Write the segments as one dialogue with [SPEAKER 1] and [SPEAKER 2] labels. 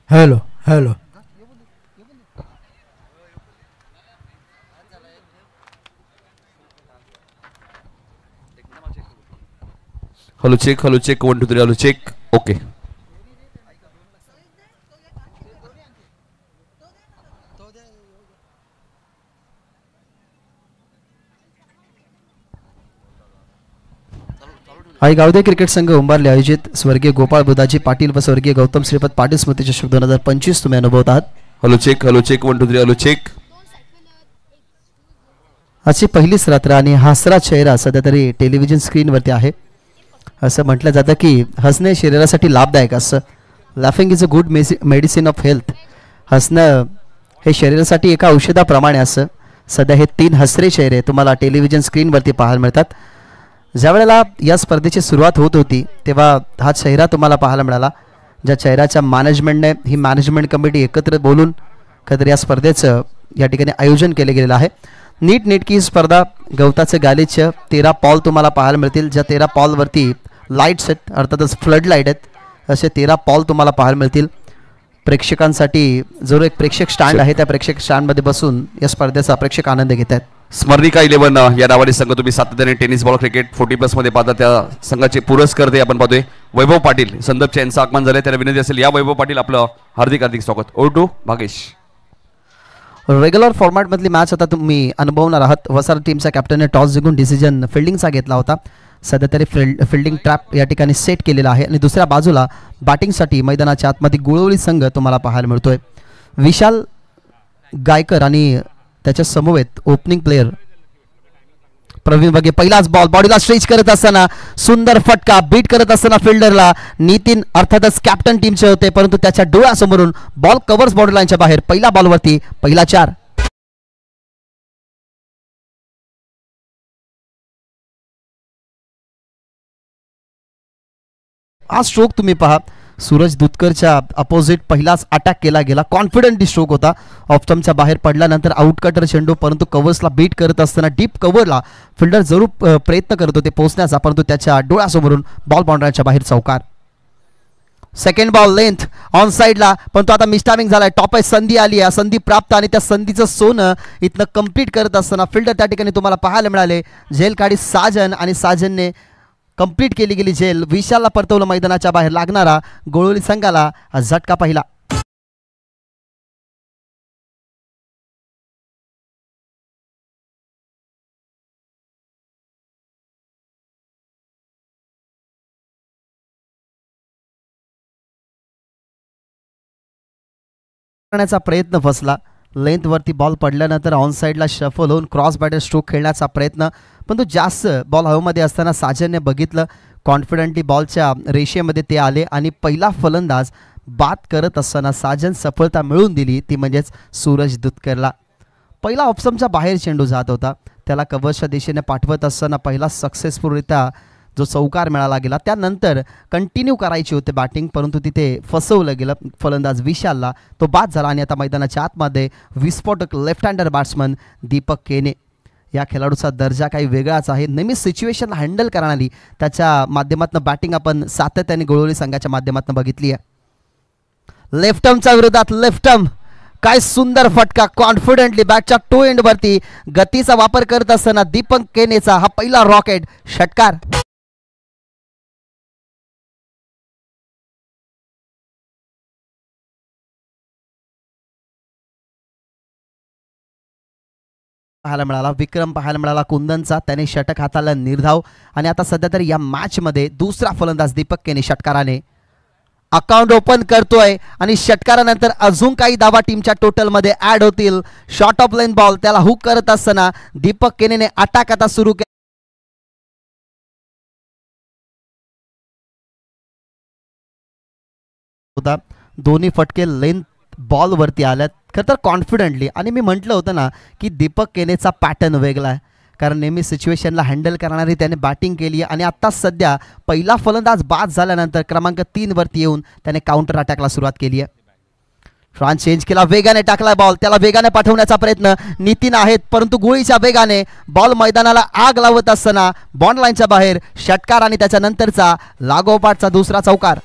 [SPEAKER 1] Hello hello
[SPEAKER 2] hello check 1 2 3 hello check okay.
[SPEAKER 3] आई गावदे cricket संघ उंबारले आयोजित स्वर्गीय गोपाळ बुधाजी पाटील व स्वर्गीय गौतम श्रीपद पाटील स्मृती चषक 2025 तुम्ही अनुभवत आहात.
[SPEAKER 2] Hello check 1 2 3 hello check.
[SPEAKER 3] अशी पहिलीच रात्र आणि हसरा चेहरा सध्या तरी टेलिव्हिजन स्क्रीनवरती आहे. असं म्हटलं जातं की हसणे शरीरासाठी लाभदायक असं. Laughing is a good medicine of health. हसणं हे शरीरासाठी एका औषधाप्रमाणे असं. सध्या हे 3 हसरे चेहरे तुम्हाला टेलिव्हिजन स्क्रीनवरती पाहायला मिळतात. ज्या वेळेला या स्पर्धेची सुरुवात होत होती तेव्हा हा चेहरा तुम्हाला पाहायला मिळाला. ज्या चेहऱ्याच्या मॅनेजमेंटने ही मॅनेजमेंट कमिटी एकत्र बोलून खरं या स्पर्धेचं या ठिकाणी आयोजन केले गेलेलं आहे. नीटनेटकी ही स्पर्धा गवताचे गालीचे 13 पॉल तुम्हाला पाहायला मिळतील. ज्या 13 पॉलवरती लाईट्स आहेत अर्थातच फ्लड लाईट आहेत असे 13 पॉल तुम्हाला पाहायला मिळतील. प्रेक्षकांसाठी जो एक प्रेक्षक स्टँड आहे त्या प्रेक्षक स्टँडमध्ये बसून या स्पर्धेचा प्रेक्षक आनंद घेत आहेत.
[SPEAKER 2] स्मरणिका 11 या नावाने संघ तुम्ही सातत्याने टेनिस बॉल क्रिकेट 40+ मध्ये पाहता. त्या संघाचे पुरस्कर्ते आपण पाहतोय वैभव पाटील संदर्भचे यांचं आगमन झाले. त्याला विनंती असेल या वैभव पाटील आपलं हार्दिक स्वागत. Over to Bhagesh.
[SPEAKER 3] रेग्युलर फॉर्मॅटमधली मॅच आता तुम्ही अनुभवणार आहात. वसार टीमच्या कॅप्टनने टॉस जिंकून डिसिजन फिल्डिंगचा घेतला होता. सध्या तरी फिल्डिंग ट्रॅप या ठिकाणी सेट केलेला आहे आणि दुसऱ्या बाजूला बॅटिंगसाठी मैदानाच्या आतमध्ये गुळवली संघ तुम्हाला पाहायला मिळतोय. विशाल गायकर आणि त्याच्या समवेत ओपनिंग प्लेयर प्रवीण बगे. पहिलाच बॉल बॉडीला स्ट्रेच करत असताना सुंदर फटका बीट करत असताना फिल्डरला नितीन अर्थातच कॅप्टन टीमचे होते परंतु त्याच्या डोळ्यासमोरून बॉल कव्हर्स बॉर्डर लाईनच्या बाहेर. पहिला बॉलवरती पहिला 4. हा स्ट्रोक तुम्ही पहा सूरज दुधकरच्या अपोजिट पहिलाच अटॅक केला गेला. कॉन्फिडंटली स्ट्रोक होता. ऑफस्टम्पच्या बाहेर पडल्यानंतर आउट कटर चेंडू परंतु कव्हर्सला बीट करत असताना डीप कव्हरला फिल्डर जरूर प्रयत्न करत होते पोहोचण्याचा परंतु त्याच्या डोळ्यासमोरून बॉल बाउंड्रीच्या बाहेर चौकार. सेकंड बॉल लेंथ ऑन साईडला पण तो आता मिस्टामिंग झालाय. टॉप आहे संधी आली आहे. संधी प्राप्त आणि त्या संधीचं सोनं इथनं कंप्लीट करत असताना फिल्डर त्या ठिकाणी तुम्हाला पाहायला मिळाले. झेल काढी साजन आणि साजनने कंप्लीट केली गेली झेल. विशालला परतवलं मैदानाच्या बाहेर. लागणारा गोळवली संघाला झटका पहिला. करण्याचा प्रयत्न फसला. लेंथवरती बॉल पडल्यानंतर ऑन साईडला शफल होऊन क्रॉस बॅटर स्ट्रोक खेळण्याचा प्रयत्न परंतु जास्त बॉल हवेमध्ये असताना साजनने बघितलं. कॉन्फिडंटली बॉलच्या रेषेमध्ये ते आले आणि पहिला फलंदाज बाद करत असताना साजन सफलता मिळवून दिली ती म्हणजेच सूरज दुधकरला. पहिला ऑप्शनच्या बाहेर चेंडू जात होता त्याला कव्हरच्या दिशेने पाठवत असताना पहिला सक्सेसफुलरित्या जो चौकार मिळाला गेला. त्यानंतर कंटिन्यू करायची होते बॅटिंग परंतु तिथे फसवलं गेलं फलंदाज विशालला. तो बाद झाला आणि आता मैदानाच्या आतमध्ये विस्फोटक लेफ्ट हँडर बॅट्समन दीपक केने. या खेळाडूचा दर्जा काही वेगळाच आहे. नेहमी सिच्युएशनला हँडल करणारी त्याच्या माध्यमातून बॅटिंग आपण सातत्याने गोळवली संघाच्या माध्यमातून बघितली आहे. लेफ्ट आर्मच्या विरोधात लेफ्ट आर्म काय सुंदर फटका. कॉन्फिडंटली बॅटच्या टो एंडवरती गतीचा वापर करत असताना दीपक केनेचा हा पहिला रॉकेट षटकार. पाहायला मिळाला. विक्रम पाहायला मिळाला कुंदनचा. त्याने षटक हाताला निर्धाव आणि आता सध्या तरी या मॅचमध्ये दुसरा फलंदाज दीपक केने षटकाराने अकाउंट ओपन करतोय आणि षटकारानंतर अजून काही धावा टीमच्या टोटलमध्ये ऍड होतील. शॉर्ट ऑफ लाईन बॉल त्याला हुक करत असताना दीपक केनेने अटॅक आता सुरू केला. दोन्ही फटके लेंथ बॉल वरती आल्यात खरं तर कॉन्फिडंटली आणि मी म्हटलं होतं ना की दीपक केनेचा पॅटर्न वेगळा आहे कारण नेहमी सिच्युएशनला हँडल करणारी त्याने बॅटिंग केली आहे आणि आत्ता सध्या पहिला फलंदाज बाद झाल्यानंतर क्रमांक 3 वरती येऊन त्याने काउंटर अटॅकला सुरुवात केली आहे. फ्रान्स चेंज केला. वेगाने टाकला बॉल. त्याला वेगाने पाठवण्याचा प्रयत्न नितीन आहेत परंतु गोळीच्या वेगाने बॉल मैदानाला आग लावत असताना बॉन्ड लाईनच्या बाहेर षटकार आणि त्याच्यानंतरचा लागोपाठचा दुसरा चौकार.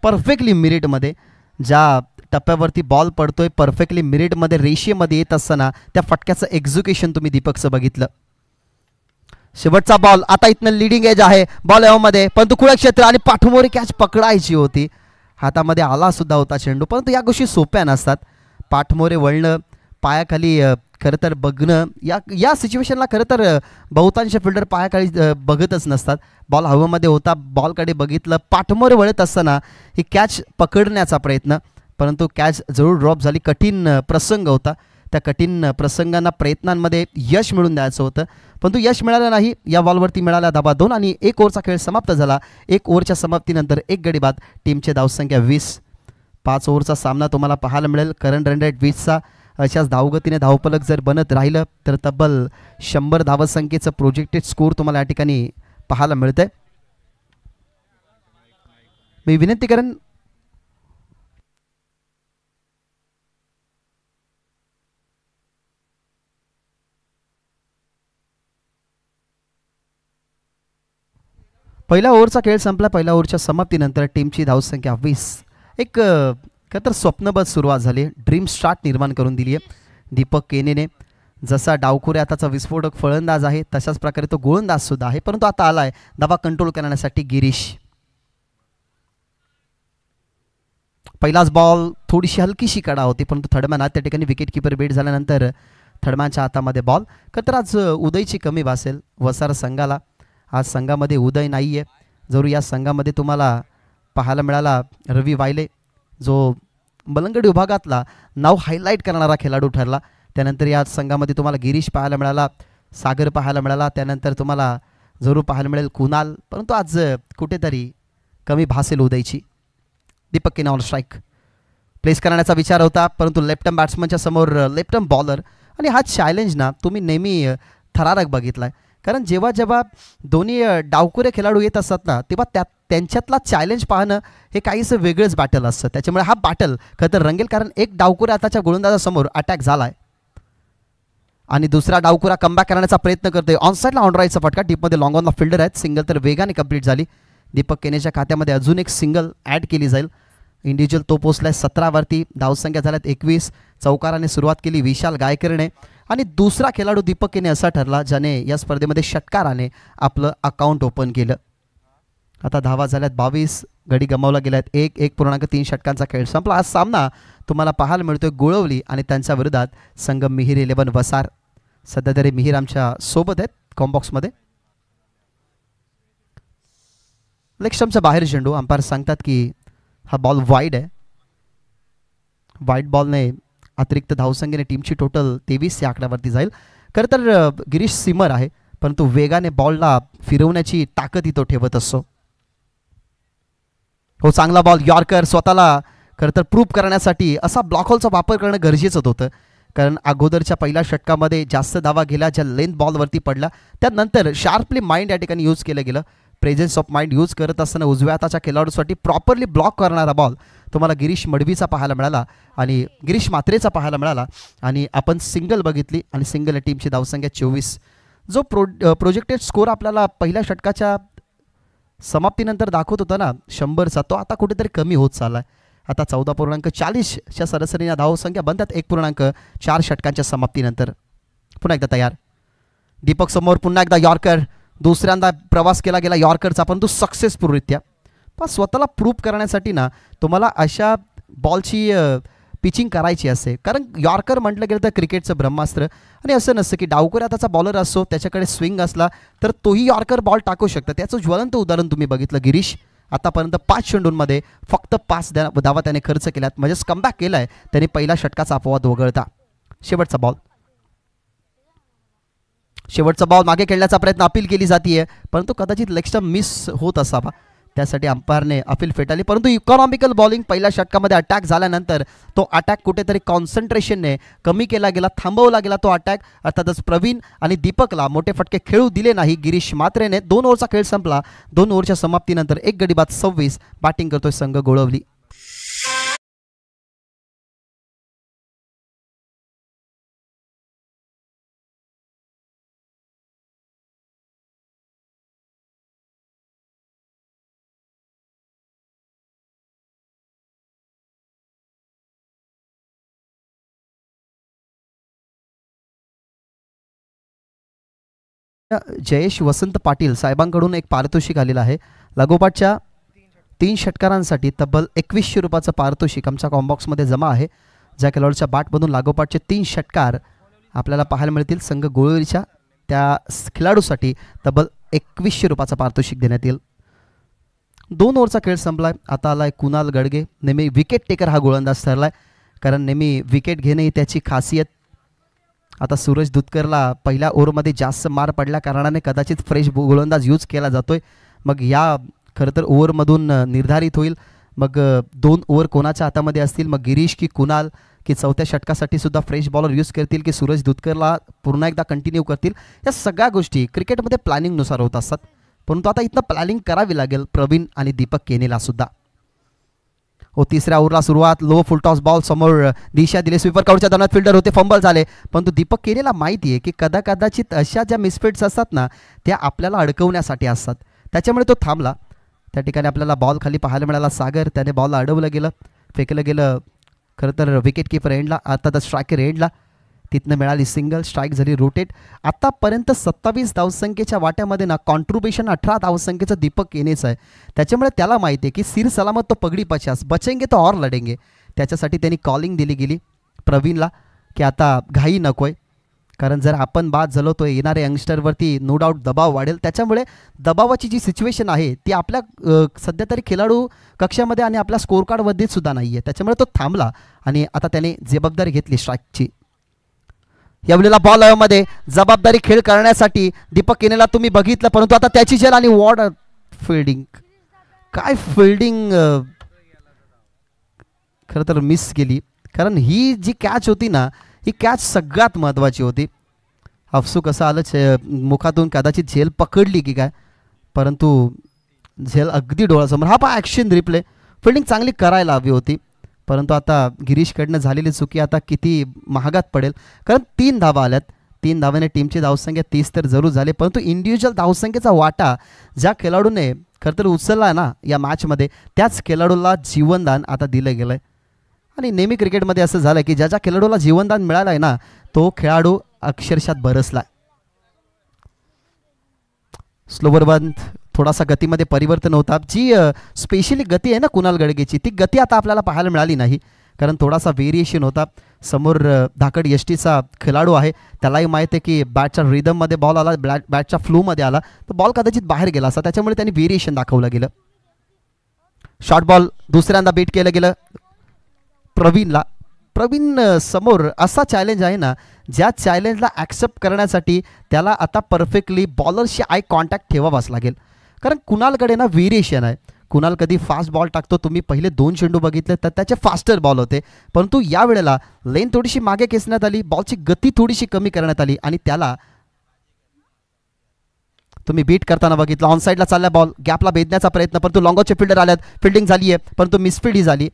[SPEAKER 3] परफेक्टली मिरिटमध्ये ज्या टप्प्यावरती बॉल पडतोय परफेक्टली मिरिटमध्ये रेषेमध्ये येत असताना त्या फटक्याचं एक्झिक्युशन तुम्ही दीपकचं बघितलं. शेवटचा बॉल आता इथनं लिडिंग एज आहे बॉल मध्ये परंतु खुल्या क्षेत्र आणि पाठमोरी कॅच पकडायची होती. हातामध्ये आला सुद्धा होता चेंडू परंतु या गोष्टी सोप्या नसतात. पाठमोरे वळणं पायाखाली खरं तर बघणं या सिच्युएशनला खरं तर बहुतांश फिल्डर पायाखाली बघतच नसतात. बॉल हवेमध्ये होता बॉलकडे बघितलं पाठमोरे वळत असताना ही कॅच पकडण्याचा प्रयत्न परंतु कॅच जरूर ड्रॉप झाली. कठीण प्रसंग होता. त्या कठीण प्रसंगांना प्रयत्नांमध्ये यश मिळून द्यायचं होतं परंतु यश मिळालं नाही. या बॉलवरती मिळाला धाबा 2 आणि 1 ओव्हरचा खेळ समाप्त झाला. 1 ओव्हरच्या समाप्तीनंतर 1 गडी बाद. टीमची धावसंख्या 20. 5 ओव्हरचा सामना तुम्हाला पाहायला मिळेल. करंट रन रेट 20चा. अशाच धावगतीने धावफलक जर बनत राहिलं तर तब्बल 100 धावसंख्येचं प्रोजेक्टेड स्कोर तुम्हाला या ठिकाणी पाहायला मिळतंय. मी विनंती करेन पहिल्या ओव्हरचा खेळ संपला. पहिल्या ओव्हरच्या समाप्तीनंतर टीमची धावसंख्या 20. एक खरं तर स्वप्नबद्ध सुरुवात झाली. ड्रीम स्टार्ट निर्माण करून दिली आहे दीपक केनेने. जसा डावखुरे आताचा विस्फोटक फलंदाज आहे तशाच प्रकारे तो गोलंदाज सुद्धा आहे परंतु आता आलाय धावा कंट्रोल करण्यासाठी गिरीश. पहिलाच बॉल थोडीशी हलकीशी कडा होती परंतु थर्डमॅन त्या ठिकाणी विकेट किपर बेट झाल्यानंतर थर्डमॅनच्या हातामध्ये बॉल. खरं तर आज उदयची कमी भासेल वसार संघाला. आज संघामध्ये उदय नाही आहे. जरूर या संघामध्ये तुम्हाला पाहायला मिळाला रवी वायले जो मलंगडी विभागातला नाव हायलाईट करणारा खेळाडू ठरला. त्यानंतर या संघामध्ये तुम्हाला गिरीश पाहायला मिळाला सागर पाहायला मिळाला त्यानंतर तुम्हाला जरूर पाहायला मिळेल कुणाल परंतु आज कुठेतरी कमी भासेल उदयची. दीपक केने ऑन स्ट्राईक प्लेस करण्याचा विचार होता परंतु लेफ्ट हँड बॅट्समनच्या समोर लेफ्ट हँड बॉलर आणि हा चॅलेंज ना तुम्ही नेहमी थरारक बघितलाय कारण जेव्हा जेव्हा दोन्ही डावकुरे खेळाडू येत असतात ना तेव्हा त्यांच्यातला चॅलेंज पाहणं हे काहीसं वेगळंच बॅटल असतं. त्याच्यामुळे हा बॅटल खरं तर रंगेल कारण एक डावकुरा आताच्या गोलंदाजासमोर अटॅक झालाय आणि दुसरा डावकुरा कमबॅक करण्याचा प्रयत्न करतोय. ऑनसाईडला ऑनराईटचा फटका डीपमध्ये लॉंग ऑनला फिल्डर आहेत. सिंगल तर वेगाने कंप्लीट झाली. दीपक केनेच्या खात्यामध्ये अजून एक सिंगल ॲड केली जाईल. इंडिव्हिज्युअल तो पोचलाय 17वरती. धावसंख्या झाल्यात 21. चौकाराने सुरुवात केली विशाल गायकरने आणि दुसरा खेळाडू दीपक केने असा ठरला ज्याने या स्पर्धेमध्ये षटकाराने आपलं अकाउंट ओपन केलं. आता धावा झाल्यात 22. गडी गमावला गेल्यात 1.3 षटकांचा खेळ संपला. आज सामना तुम्हाला पाहायला मिळतोय गोळवली आणि त्यांच्या विरोधात संघ मिहीर 11 वसार. सध्या तरी मिहीर आमच्या सोबत आहेत कॉम्बॉक्समध्ये. लेग स्टंपच्या बाहेर चेंडू. अंपायर सांगतात की हा बॉल वाईड आहे. वाईड बॉलने अतिरिक्त धावसंख्येने टीमची टोटल 23 या आकड्यावरती जाईल. खरं तर गिरीश सिमर आहे परंतु वेगाने बॉलला फिरवण्याची ताकद तो ठेवत असतो. हो चांगला बॉल यॉर्कर. स्वतःला खरं तर प्रूव्ह करण्यासाठी असा ब्लॉक होलचा वापर करणं गरजेचं होतं कारण अगोदरच्या पहिल्या षटकामध्ये जास्त धावा गेल्या ज्या लेंथ बॉलवरती पडला त्यानंतर शार्पली माइंड या ठिकाणी यूज केलं गेलं. प्रेझेन्स ऑफ माइंड यूज करत असताना उजव्या हाताच्या खेळाडूसाठी प्रॉपरली ब्लॉक करणारा बॉल तुम्हाला गिरीश मडवीचा पाहायला मिळाला आणि गिरीश मात्रेचा पाहायला मिळाला आणि आपण सिंगल बघितली आणि सिंगल टीमची धावसंख्या 24. जो प्रोजेक्टेड स्कोर आपल्याला पहिल्या षटकाच्या समाप्तीनंतर दाखवत होता ना 100चा तो आता कुठेतरी कमी होत चालला आहे. आता 14.40च्या सरासरीने धावसंख्या बनतात 1.4 षटकांच्या समाप्तीनंतर. पुन्हा एकदा तयार. दीपक समोर पुन्हा एकदा यॉर्कर. दुसऱ्यांदा प्रवास केला गेला यॉर्करचा परंतु सक्सेसफुलरित्या. पण स्वतःला प्रूव्ह करण्यासाठी ना तुम्हाला अशा बॉलची पिचिंग करायची असते कारण यॉर्कर म्हटलं गेलं तर क्रिकेटचं ब्रह्मास्त्र आणि असं नसतं की डावकुरे हाताचा बॉलर असतो त्याच्याकडे स्विंग असला तर तोही यॉर्कर बॉल टाकू शकतं. त्याचं ज्वलंत उदाहरण तुम्ही बघितलं. गिरीश आतापर्यंत 5 चेंडूंमध्ये फक्त 5 धावा त्याने खर्च केल्यात म्हणजेच कमबॅक केलाय त्याने पहिल्या षटकाचा अपवाद वगळता. शेवटचा बॉल मागे खेळण्याचा प्रयत्न अपील केली जाते परंतु कदाचित लेग स्टंप मिस होत असावा त्यासाठी अंपायरने अपील फेटाळली परंतु इकॉनॉमिकल बॉलिंग पहिल्या षटकामध्ये अटॅक झाल्यानंतर तो अटॅक कुठेतरी कॉन्सन्ट्रेशनने कमी केला गेला थांबवला गेला तो अटॅक. अर्थातच प्रवीण आणि दीपकला मोठे फटके खेळू दिले नाही गिरीश मात्रेने. 2 ओव्हरचा खेळ संपला. 2 ओव्हरच्या समाप्तीनंतर 1 गडी बाद 26. बॅटिंग करतोय संघ गोळवली. जयेश वसंत पाटील साहेबांकडून एक पारितोषिक आलेलं आहे. लागोपाठच्या 3 षटकारांसाठी तब्बल 2100 रुपयाचं पारितोषिक आमच्या कॉम्बॉक्समध्ये जमा आहे. ज्या खेळाडूच्या बॅटमधून लागोपाठचे 3 षटकार आपल्याला पाहायला मिळतील संघ गोळवलीच्या त्या खेळाडूसाठी तब्बल 2100 रुपयाचं पारितोषिक देण्यात येईल. 2 ओव्हरचा खेळ संपलाय. आता आलाय कुणाल गडगे. नेहमी विकेट टेकर हा गोलंदाज ठरलाय, कारण नेहमी विकेट घेणे ही त्याची खासियत. आता सूरज दुधकरला पहिल्या ओव्हरमध्ये जास्त मार पडल्या कारणाने कदाचित फ्रेश गोलंदाज यूज केला जातोय. मग या खरं तर ओव्हरमधून निर्धारित होईल मग 2 ओव्हर कोणाच्या हातामध्ये असतील, मग गिरीश की कुणाल की चौथ्या षटकासाठी सुद्धा फ्रेश बॉलर यूज करतील की सूरज दुधकरला पुन्हा एकदा कंटिन्यू करतील. या सगळ्या गोष्टी क्रिकेटमध्ये प्लॅनिंगनुसार होत असतात, परंतु आता इथनं प्लॅनिंग करावी लागेल प्रवीण आणि दीपक केनेला सुद्धा. तिसऱ्या ओव्हरला सुरुवात. लो फुल टॉस बॉल समोर दिशा दिले. स्वीपर काउटच्या दरम्यान फिल्डर होते, फंबल झाले, परंतु दीपक केनेला माहिती आहे की कदाचित अशा ज्या मिसफिट्स असतात ना त्या आपल्याला अडकवण्यासाठी असतात, त्याच्यामुळे तो थांबला. त्या ठिकाणी आपल्याला बॉल खाली पाहायला मिळाला. सागर त्याने बॉलला अडवलं गेलं, फेकलं गेलं खरं तर विकेट कीपर एंडला, आता तर स्ट्रायकर एंडला. तिथनं मिळाली सिंगल, स्ट्राईक झाली रोटेट. आतापर्यंत 27 धावसंख्येच्या वाट्यामध्ये ना कॉन्ट्रीब्युशन 18 धावसंख्येचं दीपक केनेचं आहे. त्याच्यामुळे त्याला माहिती आहे की सिर सलामत तो पगडी 50 बचेंगे तो और लढेंगे. त्याच्यासाठी त्यांनी कॉलिंग दिली गेली प्रवीणला की आता घाई नको आहे, कारण जर आपण बाद झालो तो येणाऱ्या यंगस्टरवरती नो डाऊट दबाव वाढेल. त्याच्यामुळे दबावाची जी सिच्युएशन आहे ती आपल्या सध्या तरी खेळाडू कक्षामध्ये आणि आपल्या स्कोर कार्डमध्ये सुद्धा नाही आहे. त्याच्यामुळे तो थांबला आणि आता त्याने जबाबदारी घेतली स्ट्राईकची. यावेळेला बॉल मध्ये जबाबदारी खेळ करण्यासाठी दीपक केनेला तुम्ही बघितलं, परंतु आता त्याची झेल आणि वॉर्ड फिल्डिंग, काय फिल्डिंग खरं तर मिस गेली, कारण ही जी कॅच होती ना ही कॅच सगळ्यात महत्त्वाची होती. अफसू कसं आलं मुखातून, कदाचित झेल पकडली की काय, परंतु झेल अगदी डोळ्यासमोर. हा पहा ॲक्शन रिप्ले, फिल्डिंग चांगली करायला हवी होती, परंतु आता गिरीशकडनं झालेली चुकी आता किती महागात पडेल, कारण 3 धावा आल्यात. 3 धाव्याने टीमची धावसंख्या 30 तर जरूर झाले, परंतु इंडिव्हिज्युअल धावसंख्येचा वाटा ज्या खेळाडूने खरं तर उचलला ना या मॅचमध्ये त्याच खेळाडूला जीवनदान आता दिलं गेलं आहे. आणि नेहमी क्रिकेटमध्ये असं झालं की ज्या खेळाडूला जीवनदान मिळालं आहे ना तो खेळाडू अक्षरशः बरसला. स्लोवर बंद, थोडासा गतीमध्ये परिवर्तन होता. जी स्पेशली गती आहे ना कुणाल गडगेची, ती गती आता आपल्याला पाहायला मिळाली नाही, कारण थोडासा व्हेरिएशन होता. समोर धाकड यष्टीचा खेळाडू आहे, त्यालाही माहीत आहे की बॅटच्या रिदममध्ये बॉल आला, बॅटच्या फ्लोमध्ये आला तर बॉल कदाचित बाहेर गेला असता, त्याच्यामुळे त्यांनी व्हेरिएशन दाखवलं गेलं. शॉर्ट बॉल दुसऱ्यांदा बीट केलं गेलं प्रवीणला. प्रवीण समोर असा चॅलेंज आहे ना ज्या चॅलेंजला ॲक्सेप्ट करण्यासाठी त्याला आता परफेक्टली बॉलरशी आय कॉन्टॅक्ट ठेवावाच लागेल, कारण कुणालकडे ना व्हेरिएशन आहे. कुणाल कधी फास्ट बॉल टाकतो, तुम्ही पहिले 2 चेंडू बघितले तर त्याचे फास्टर बॉल होते, परंतु यावेळेला लेन थोडीशी मागे खेचण्यात आली, बॉलची गती थोडीशी कमी करण्यात आली आणि त्याला तुम्ही बीट करताना बघितलं. ऑन साईडला चालला बॉल, गॅपला भेदण्याचा प्रयत्न, परंतु लॉंगॉचे फिल्डर आल्यात, फिल्डिंग झाली आहे परंतु मिसफिल्ड ही झाली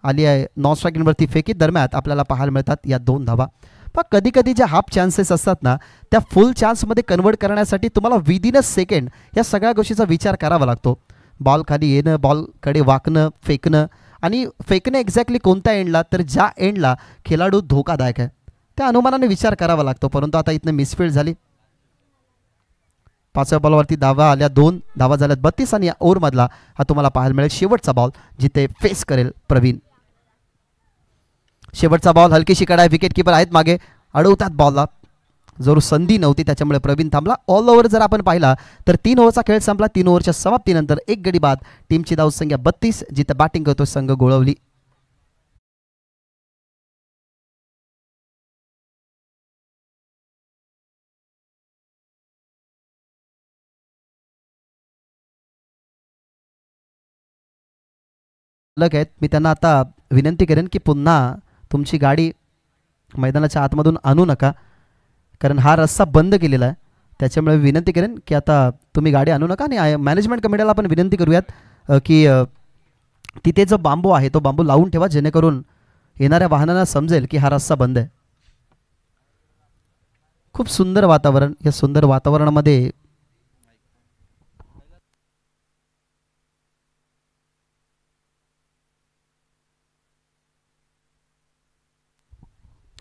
[SPEAKER 3] आली आहे. नॉन स्ट्रायकिंगवरती फेकी दरम्यान आपल्याला पाहायला मिळतात या 2 धावा. पण कधी कधी ज्या हाफ चान्सेस असतात ना त्या फुल चान्समध्ये कन्वर्ट करण्यासाठी तुम्हाला विदिन अ सेकंड या सगळ्या गोष्टीचा विचार करावा लागतो. बॉल खाली येणं, बॉलकडे वाकणं, फेकणं आणि फेकणं एक्झॅक्टली कोणत्या एंडला, तर ज्या एंडला खेळाडू धोकादायक आहे त्या अनुमानाने विचार करावा लागतो. परंतु आता इथनं मिसफिल्ड झाली. 5व्या बॉलवरती धावा आल्या, 2 धावा झाल्यात 32 आणि या ओव्हरमधला हा तुम्हाला पाहायला मिळेल शेवटचा बॉल जिथे फेस करेल प्रवीण. शेवटचा बॉल हलकीशी कडा आहे, विकेट कीपर आहेत मागे, अडवतात बॉलला, जरूर संधी नव्हती त्याच्यामुळे प्रवीण थांबला. ऑल ओव्हर जर आपण पाहिला तर 3 ओव्हरचा खेळ संपला. 3 ओव्हरच्या समाप्तीनंतर 1 गडी बाद, टीमची धावसंख्या 32, जिथे बॅटिंग करतो संघ गोळवली. आहेत मी त्यांना आता विनंती करेन की पुन्हा तुमची गाडी मैदानाच्या आतमधून आणू नका, कारण हा रस्ता बंद केलेला आहे. त्याच्यामुळे विनंती करेन की आता तुम्ही गाडी आणू नका आणि मॅनेजमेंट कमिटीला आपण विनंती करूयात की तिथे जो बांबू आहे तो बांबू लावून ठेवा, जेणेकरून येणाऱ्या वाहनांना समजेल की हा रस्ता बंद आहे. खूप सुंदर वातावरण, या सुंदर वातावरणामध्ये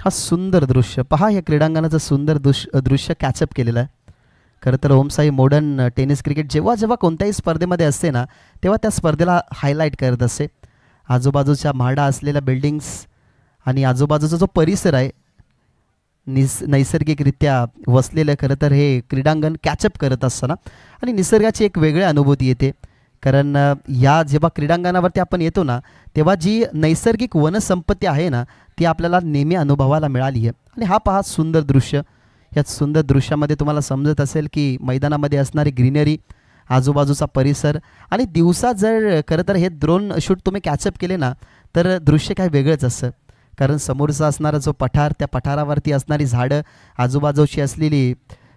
[SPEAKER 3] हा सुंदर दृश्य पहा. या क्रीडांगणाचं सुंदर दृश्य कॅचअप केलेलं आहे. खरं तर ओमसाई मॉडर्न टेनिस क्रिकेट जेव्हा जेव्हा कोणत्याही स्पर्धेमध्ये असते ना तेव्हा त्या स्पर्धेला हायलाईट करत असते. आजूबाजूच्या म्हाडा असलेल्या बिल्डिंग्स आणि आजूबाजूचा जो परिसर आहे नैसर्गिकरित्या वसलेलं खरं तर हे क्रीडांगण कॅचअप करत असताना आणि निसर्गाची एक वेगळी अनुभूती येते. कारण या जेव्हा क्रीडांगणावरती आपण येतो ना तेव्हा जी नैसर्गिक वनसंपत्ती आहे ना ती आपल्याला नेहमी अनुभवायला मिळाली आहे. आणि हा पहा सुंदर दृश्य. या सुंदर दृश्यामध्ये तुम्हाला समजत असेल की मैदानामध्ये असणारी ग्रीनरी, आजूबाजूचा परिसर आणि दिवसा जर खरं तर हे ड्रोन शूट तुम्ही कॅचअप केले ना तर दृश्य काय वेगळंच असतं. कारण समोरचा असणारा जो पठार, त्या पठारावरती असणारी झाडं, आजूबाजूची असलेली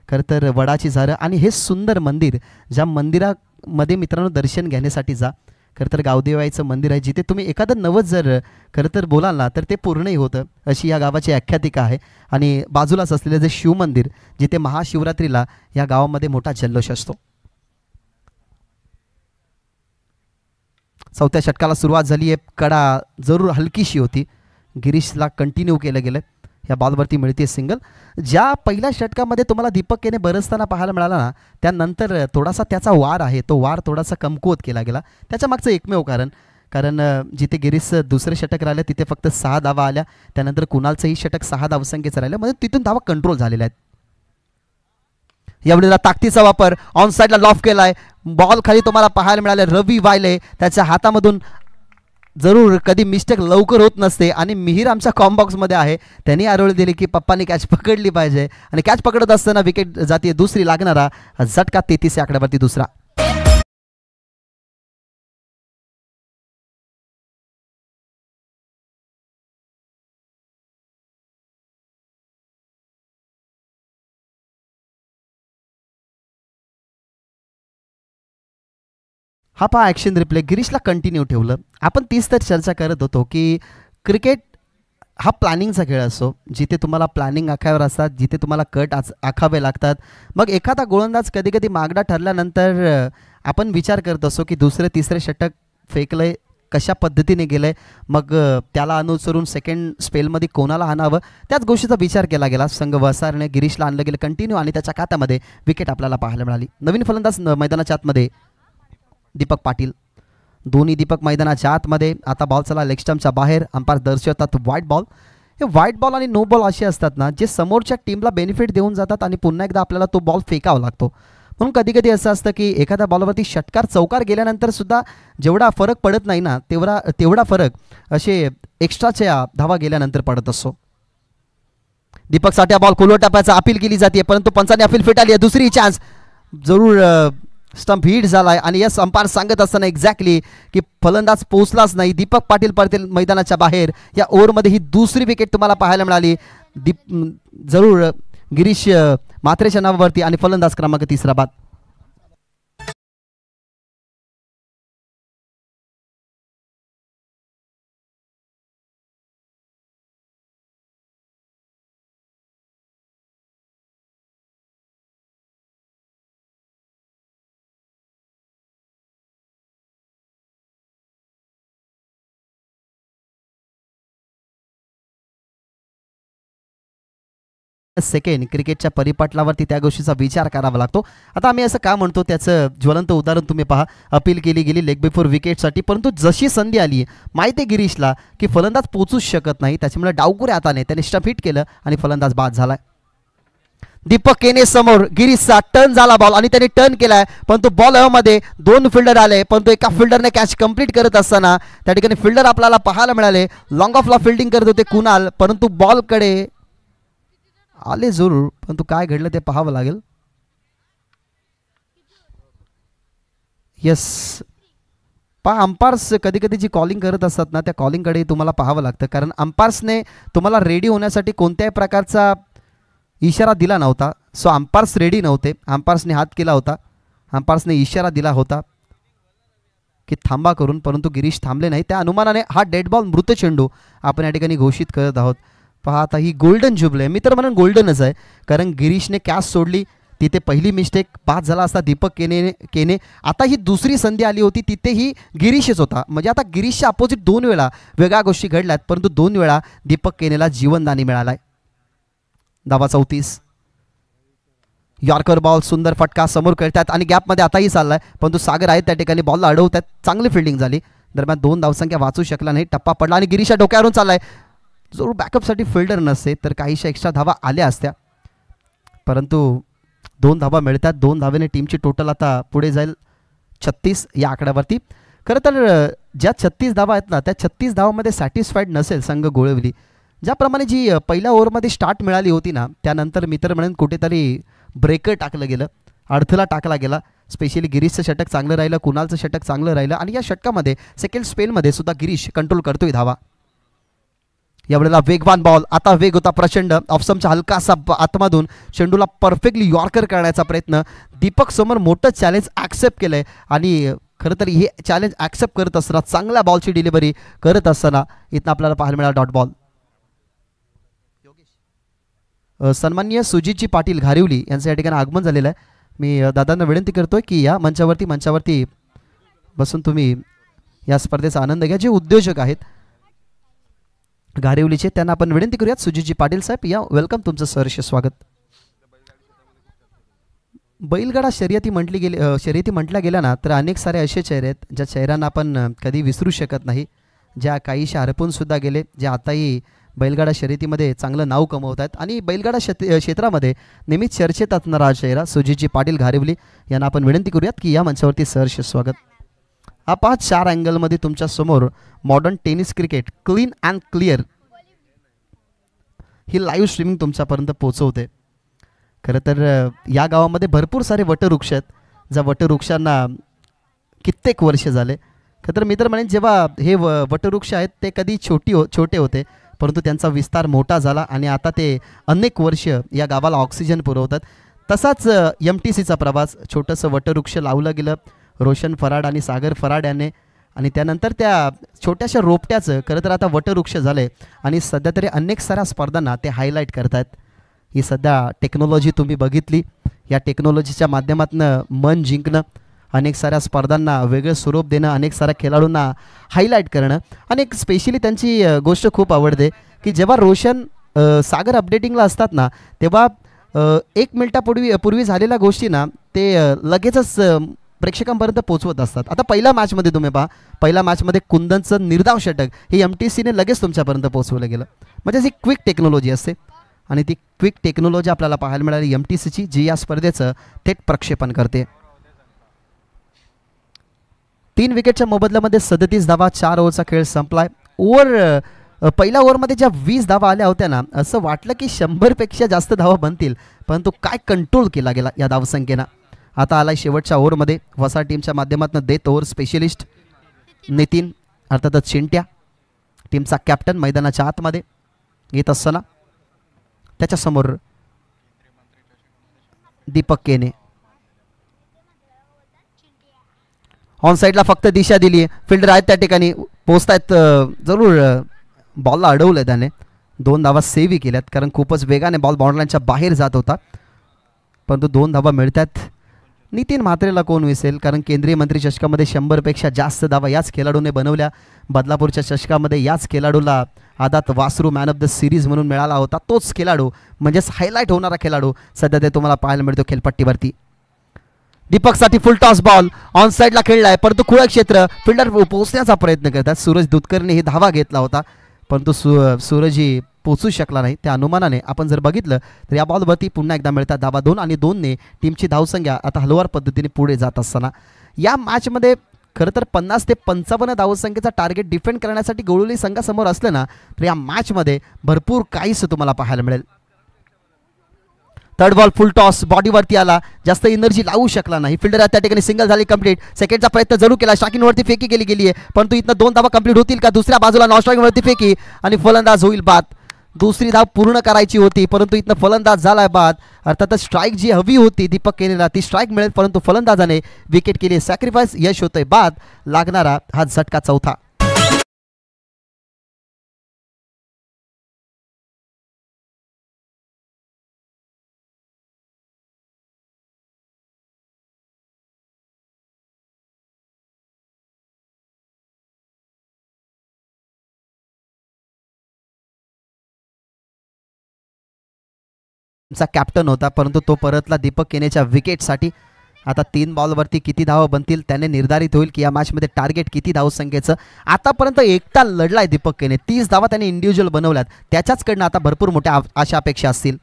[SPEAKER 3] खरं तर वडाची झाडं आणि हे सुंदर मंदिर, ज्या मंदिरामध्ये मित्रांनो दर्शन घेण्यासाठी जा. खरं तर गावदेवाईचं मंदिर आहे जिथे तुम्ही एखादं नवस जर खरं तर बोलाल ना तर ते पूर्णही होतं अशी या गावाची आख्यातिका आहे. आणि बाजूलाच असलेलं जे शिवमंदिर जिथे महाशिवरात्रीला या गावामध्ये मोठा जल्लोष असतो. चौथ्या षटकाला सुरुवात झाली आहे. कडा जरूर हलकीशी होती. गिरीशला कंटिन्यू केलं गेलं. या बॉलवरती मिळते सिंगल. ज्या पहिल्या षटकामध्ये तुम्हाला दीपक केने बरसताना पाहायला मिळाला ना त्यानंतर थोडासा त्याचा वार आहे तो वार थोडासा कमकुवत केला गेला. त्याच्या मागचं एकमेव कारण जिथे गिरीशचं दुसरं षटक राहिलं तिथे फक्त 6 धावा आल्या. त्यानंतर कुणालचंही षटक 6 धावसंख्येचं राहिलं म्हणजे तिथून धावा कंट्रोल झालेल्या आहेत. यावेळेला ताकदीचा वापर ऑन साईडला लॉफ केला आहे. बॉल खाली तुम्हाला पाहायला मिळाले. रवी वायले त्याच्या हातामधून जरूर कधी मिस्टेक लवकर होत नसते आणि मिहीर आमच्या कॉम्बॉक्समध्ये आहे. त्यांनी आरोळी दिली की पप्पांनी कॅच पकडली पाहिजे आणि कॅच पकडत असताना विकेट जाते दुसरी लागणारा झटका 33 या आकड्यावरती दुसरा. हा पहा ॲक्शन रिप्ले. गिरीशला कंटिन्यू ठेवलं. आपण तीच तर चर्चा करत होतो की क्रिकेट हा प्लॅनिंगचा खेळ असतो जिथे तुम्हाला प्लॅनिंग आखाव्यावर असतात, जिथे तुम्हाला कट आखावे लागतात. मग एखादा गोलंदाज कधी कधी मागडा ठरल्यानंतर आपण विचार करत असतो की दुसरे तिसरे षटक फेकलं आहे कशा पद्धतीने गेलं आहे, मग त्याला अनुसरून सेकंड स्पेलमध्ये कोणाला आणावं त्याच गोष्टीचा विचार केला गेला. संघ वसारने गिरीशला आणलं गेलं कंटिन्यू आणि त्याच्या खात्यामध्ये विकेट आपल्याला पाहायला मिळाली. नवीन फलंदाज मैदानाच्या आतमध्ये दीपक पाटील. दोन्ही दीपक मैदानाच्या आतमध्ये. आता बॉल चला लेग स्टंपच्या बाहेर. अंपायर दर्शवतात व्हाईट बॉल. हे व्हाईट बॉल आणि नो बॉल असे असतात ना जे समोरच्या टीमला बेनिफिट देऊन जातात आणि पुन्हा एकदा आपल्याला तो बॉल फेकावा लागतो. म्हणून कधी कधी असं असतं की एखाद्या बॉलवरती षटकार चौकार गेल्यानंतर सुद्धा जेवढा फरक पडत नाही ना तेवढा फरक असे एक्स्ट्राच्या धावा गेल्यानंतर पडत असतो. दीपकसाठी बॉल खोलवर टाकायचा अपील केली जाते परंतु पंचांनी अपील फेटाळली आहे. दुसरी चान्स जरूर स्टंप हिट झालाय आणि यस अंपायर सांगत असताना एक्झॅक्टली की फलंदाज पोहोचलाच नाही. दीपक पाटील पडतील मैदानाच्या बाहेर. या ओव्हरमध्ये ही दुसरी विकेट तुम्हाला पाहायला मिळाली. जरूर गिरीश मात्रेच्या नावावरती आणि फलंदाज क्रमांक 3 बाद. सेकंड क्रिकेटच्या परिपटलावरती त्या गोष्टीचा विचार करावा लागतो. आता आम्ही असं का म्हणतो त्याचं ज्वलंत उदाहरण तुम्ही पहा. अपील केली गेली लेग बिफोर विकेटसाठी परंतु जशी संधी आली माहिती आहे गिरीशला की फलंदाज पोचूच शकत नाही त्याच्यामुळे डावकुऱ्या हाताने त्याने स्टंप हिट केलं आणि फलंदाज बाद झालाय. दीपक केने समोर गिरीशचा टर्न झाला बॉल आणि त्याने टर्न केलाय परंतु बॉल मध्ये 2 फिल्डर आले परंतु एका फिल्डरने कॅच कंप्लीट करत असताना त्या ठिकाणी फिल्डर आपल्याला पाहायला मिळाले. लॉंग ऑफला फिल्डिंग करत होते कुणाल परंतु बॉलकडे आले जरूर परंतु काय घडलं ते पाहावं लागेल. यस पहा अंपायर्स कधी कधी जी कॉलिंग करत असतात ना त्या कॉलिंगकडे तुम्हाला पाहावं लागतं कारण अंपायर्सने तुम्हाला रेडी होण्यासाठी कोणत्याही प्रकारचा इशारा दिला नव्हता. सो अंपायर्स रेडी नव्हते. अंपायर्सने हात केला होता. अंपायर्सने इशारा दिला होता की थांबा करून परंतु गिरीश थांबले नाही. त्या अनुमानाने हा डेड बॉल मृत चेंडू आपण या ठिकाणी घोषित करत आहोत. पहा आता ही गोल्डन जुबले मी तर म्हणून गोल्डनच आहे कारण गिरीशने कॅच सोडली तिथे पहिली मिस्टेक बाद झाला असता दीपक केने. आता ही दुसरी संधी आली होती तिथेही गिरीशच होता म्हणजे आता गिरीशच्या अपोजिट 2 वेळा वेगळ्या गोष्टी घडल्यात परंतु 2 वेळा दीपक केनेला जीवनदानी मिळालाय. धावा 34. यॉर्कर बॉल, सुंदर फटका, समोर खेळतात आणि गॅपमध्ये आताही चाललाय, परंतु सागर आहे त्या ठिकाणी बॉलला अडवतात. चांगली फिल्डिंग झाली. दरम्यान 2 धावसंख्या वाचू शकला नाही. टप्पा पडला आणि गिरीशा डोक्यावरून चाललाय. जरूर बॅकअपसाठी फिल्डर नसते तर काहीशा एक्स्ट्रा धावा आल्या असत्या, परंतु 2 धावा मिळतात. 2 धावेने टीमची टोटल आता पुढे जाईल 36 या आकड्यावरती. खरं तर ज्या 36 धावा आहेत ना, त्या 36 धावामध्ये सॅटिस्फाईड नसेल संघ गोळवली. ज्याप्रमाणे जी पहिल्या ओव्हरमध्ये स्टार्ट मिळाली होती ना, त्यानंतर मी तर म्हणेन कुठेतरी ब्रेकर टाकलं गेलं, अडथळा टाकला गेला. स्पेशली गिरीशचं षटक चांगलं राहिलं, कुणालचं षटक चांगलं राहिलं आणि या षटकामध्ये सेकंड स्पेलमध्ये सुद्धा गिरीश कंट्रोल करतोय धावा. यावेळेला वेगवान बॉल, आता वेग होता प्रचंड. ऑफसमचा हलकासा आतमधून चेंडूला परफेक्टली यॉर्कर करण्याचा प्रयत्न. दीपक समोर मोठं चॅलेंज ॲक्सेप्ट केलं आहे आणि खरं तर हे चॅलेंज ॲक्सेप्ट करत असताना, चांगल्या बॉलची डिलिव्हरी करत असताना इथं आपल्याला पाहायला मिळाला डॉट बॉल. सन्माननीय सुजितजी पाटील घारिवली यांचं या ठिकाणी आगमन झालेलं आहे. मी दादांना विनंती करतोय की या मंचावरती बसून तुम्ही या स्पर्धेचा आनंद घ्या. जे उद्योजक आहेत घारिवलीचे त्यांना आपण विनंती करूयात. सुजितजी पाटील साहेब या, वेलकम, तुमचं सहर्ष स्वागत. बैलगाडा शर्यती म्हटल्या गेल्या ना तर अनेक सारे असे चेहरे आहेत ज्या चेहऱ्यांना आपण कधी विसरू शकत नाही, ज्या काहीशा हरपून सुद्धा गेले, जे आताही बैलगाडा शर्यतीमध्ये चांगलं नाव कमवत आहेत आणि बैलगाडा क्षेत्रामध्ये नेहमीच चर्चेत असणारा हा चेहरा सुजितजी पाटील घारिवली यांना आपण विनंती करूयात की या मंचावरती सहर्ष स्वागत. आपण 4 अँगलमध्ये तुमच्या समोर modern tennis cricket clean and clear he live streaming तुमच्यापर्यंत पोहोचवते. खरं तर या गावामध्ये भरपूर सारे वटवृक्ष आहेत, ज्या वटवृक्षांना कित्येक वर्ष झाले. खरं तर मी तर म्हणेन जेव्हा हे वटवृक्ष आहेत ते कधी छोटे होते, परंतु त्यांचा विस्तार मोठा झाला आणि आता ते अनेक वर्ष या गावाला ऑक्सिजन पुरवतात. तसाच MTCचा प्रवास, छोटंसं वटवृक्ष लावलं गेलं रोशन फराड आणि सागर फराड यांनी आणि त्यानंतर त्या छोट्याशा रोपट्याचं खरं तर आता वटवृक्ष झालं आहे आणि सध्या तरी अनेक साऱ्या स्पर्धांना ते हायलाईट करत आहेत. ही सध्या टेक्नॉलॉजी तुम्ही बघितली, या टेक्नॉलॉजीच्या माध्यमातून मन जिंकणं, अनेक साऱ्या स्पर्धांना वेगळं स्वरूप देणं, अनेक साऱ्या खेळाडूंना हायलाईट करणं आणि एक स्पेशली त्यांची गोष्ट खूप आवडते की जेव्हा रोशन सागर अपडेटिंगला असतात ना तेव्हा 1 मिनिटापूर्वी झालेल्या गोष्टी ना ते लगेचच प्रेक्षकांपर्यंत पोहोचवत असतात. आता पहिल्या मॅचमध्ये तुम्ही पहा, पहिल्या मॅचमध्ये कुंदनचं निर्धाव षटक हे MTCने लगेच तुमच्यापर्यंत पोहोचवलं गेलं. म्हणजे ही क्विक टेक्नॉलॉजी असते आणि ती क्विक टेक्नॉलॉजी आपल्याला पाहायला मिळाली MTCची, जी या स्पर्धेचं थेट प्रक्षेपण करते. 3 विकेटच्या मोबदल्यामध्ये 37 धावा, 4 ओव्हरचा खेळ संपलाय. पहिल्या ओव्हरमध्ये ज्या 20 धावा आल्या होत्या ना, असं वाटलं की 100पेक्षा जास्त धावा बनतील, परंतु काय कंट्रोल केला गेला या धावसंख्येनं. आता आलाय शेवटच्या ओव्हरमध्ये वसा टीमच्या माध्यमातून डेथ ओव्हर स्पेशलिस्ट नितीन, अर्थातच चिंट्या, टीमचा कॅप्टन मैदानाच्या आतमध्ये येत असताना त्याच्यासमोर दीपक केने. ऑन साईडला फक्त दिशा दिली आहे, फिल्डर आहेत त्या ठिकाणी पोहोचतायत. जरूर बॉलला अडवलं त्याने, 2 धावा सेव्ही केल्यात कारण खूपच वेगाने बॉल बाउंड्रीच्या बाहेर जात होता, परंतु 2 धावा मिळतात. नितीन म्हात्रेला कोण विसेल, कारण केंद्रीय मंत्री चषकामध्ये 100पेक्षा जास्त धावा याच खेळाडूने बनवल्या. बदलापूरच्या चषकामध्ये याच खेळाडूला आदात वासरू मॅन ऑफ द सिरीज म्हणून मिळाला होता. तोच खेळाडू म्हणजेच हायलाईट होणारा खेळाडू सध्या ते तुम्हाला पाहायला मिळतो खेळपट्टीवरती. दीपकसाठी फुल टॉस बॉल ऑन साईडला खेळलाय, परंतु खुळा क्षेत्र, फिल्डर पोहोचण्याचा प्रयत्न करतात. सूरज दुधकरने ही धावा घेतला होता, परंतु सूरजही पोचू शकला नाही. त्या अनुमानाने आपण जर बघितलं तर या बॉलवरती पुन्हा एकदा मिळतात धावा 2 आणि 2ने टीमची धावसंख्या आता हलवार पद्धतीने पुढे जात असताना या मॅचमध्ये खरं तर 50 ते 55 धावसंख्येचा टार्गेट डिफेंड करण्यासाठी गोळवली संघासमोर असलं ना तर या मॅचमध्ये भरपूर काहीच तुम्हाला पाहायला मिळेल. थर्ड बॉल फुल टॉस, बॉडीवरती आला, जास्त एनर्जी लावू शकला नाही. फिल्डर त्या ठिकाणी सिंगल झाली कंप्लीट. सेकंडचा प्रयत्न जरूर केला, स्ट्रायकिंगवरती फेकी गेली आहे, परंतु इथनं 2 धावा कंप्लीट होतील का. दुसऱ्या बाजूला नॉन स्ट्रायकिंगवरती फेकी आणि फलंदाज होईल बाद. दुसरी धाव पूर्ण करायची होती, परंतु इथनं फलंदाज झालाय बाद. अर्थातच स्ट्राईक जी हवी होती दीपक केनेला ती स्ट्राईक मिळेल, परंतु फलंदाजाने विकेट केली. सॅक्रिफाईस यश होतंय बाद. लागणारा हा झटका चौथा. चा कॅप्टन होता, परंतु तो परतला दीपक केनेच्या विकेटसाठी. आता 3 बॉलवरती किती धावा बनतील त्याने निर्धारित होईल की या मॅचमध्ये टार्गेट किती धावसंख्येचं. आतापर्यंत एकटा लढलाय दीपक केने, 30 धावा त्याने इंडिव्हिज्युअल बनवल्यात. त्याच्याचकडनं आता भरपूर मोठ्या आशा अपेक्षा असतील.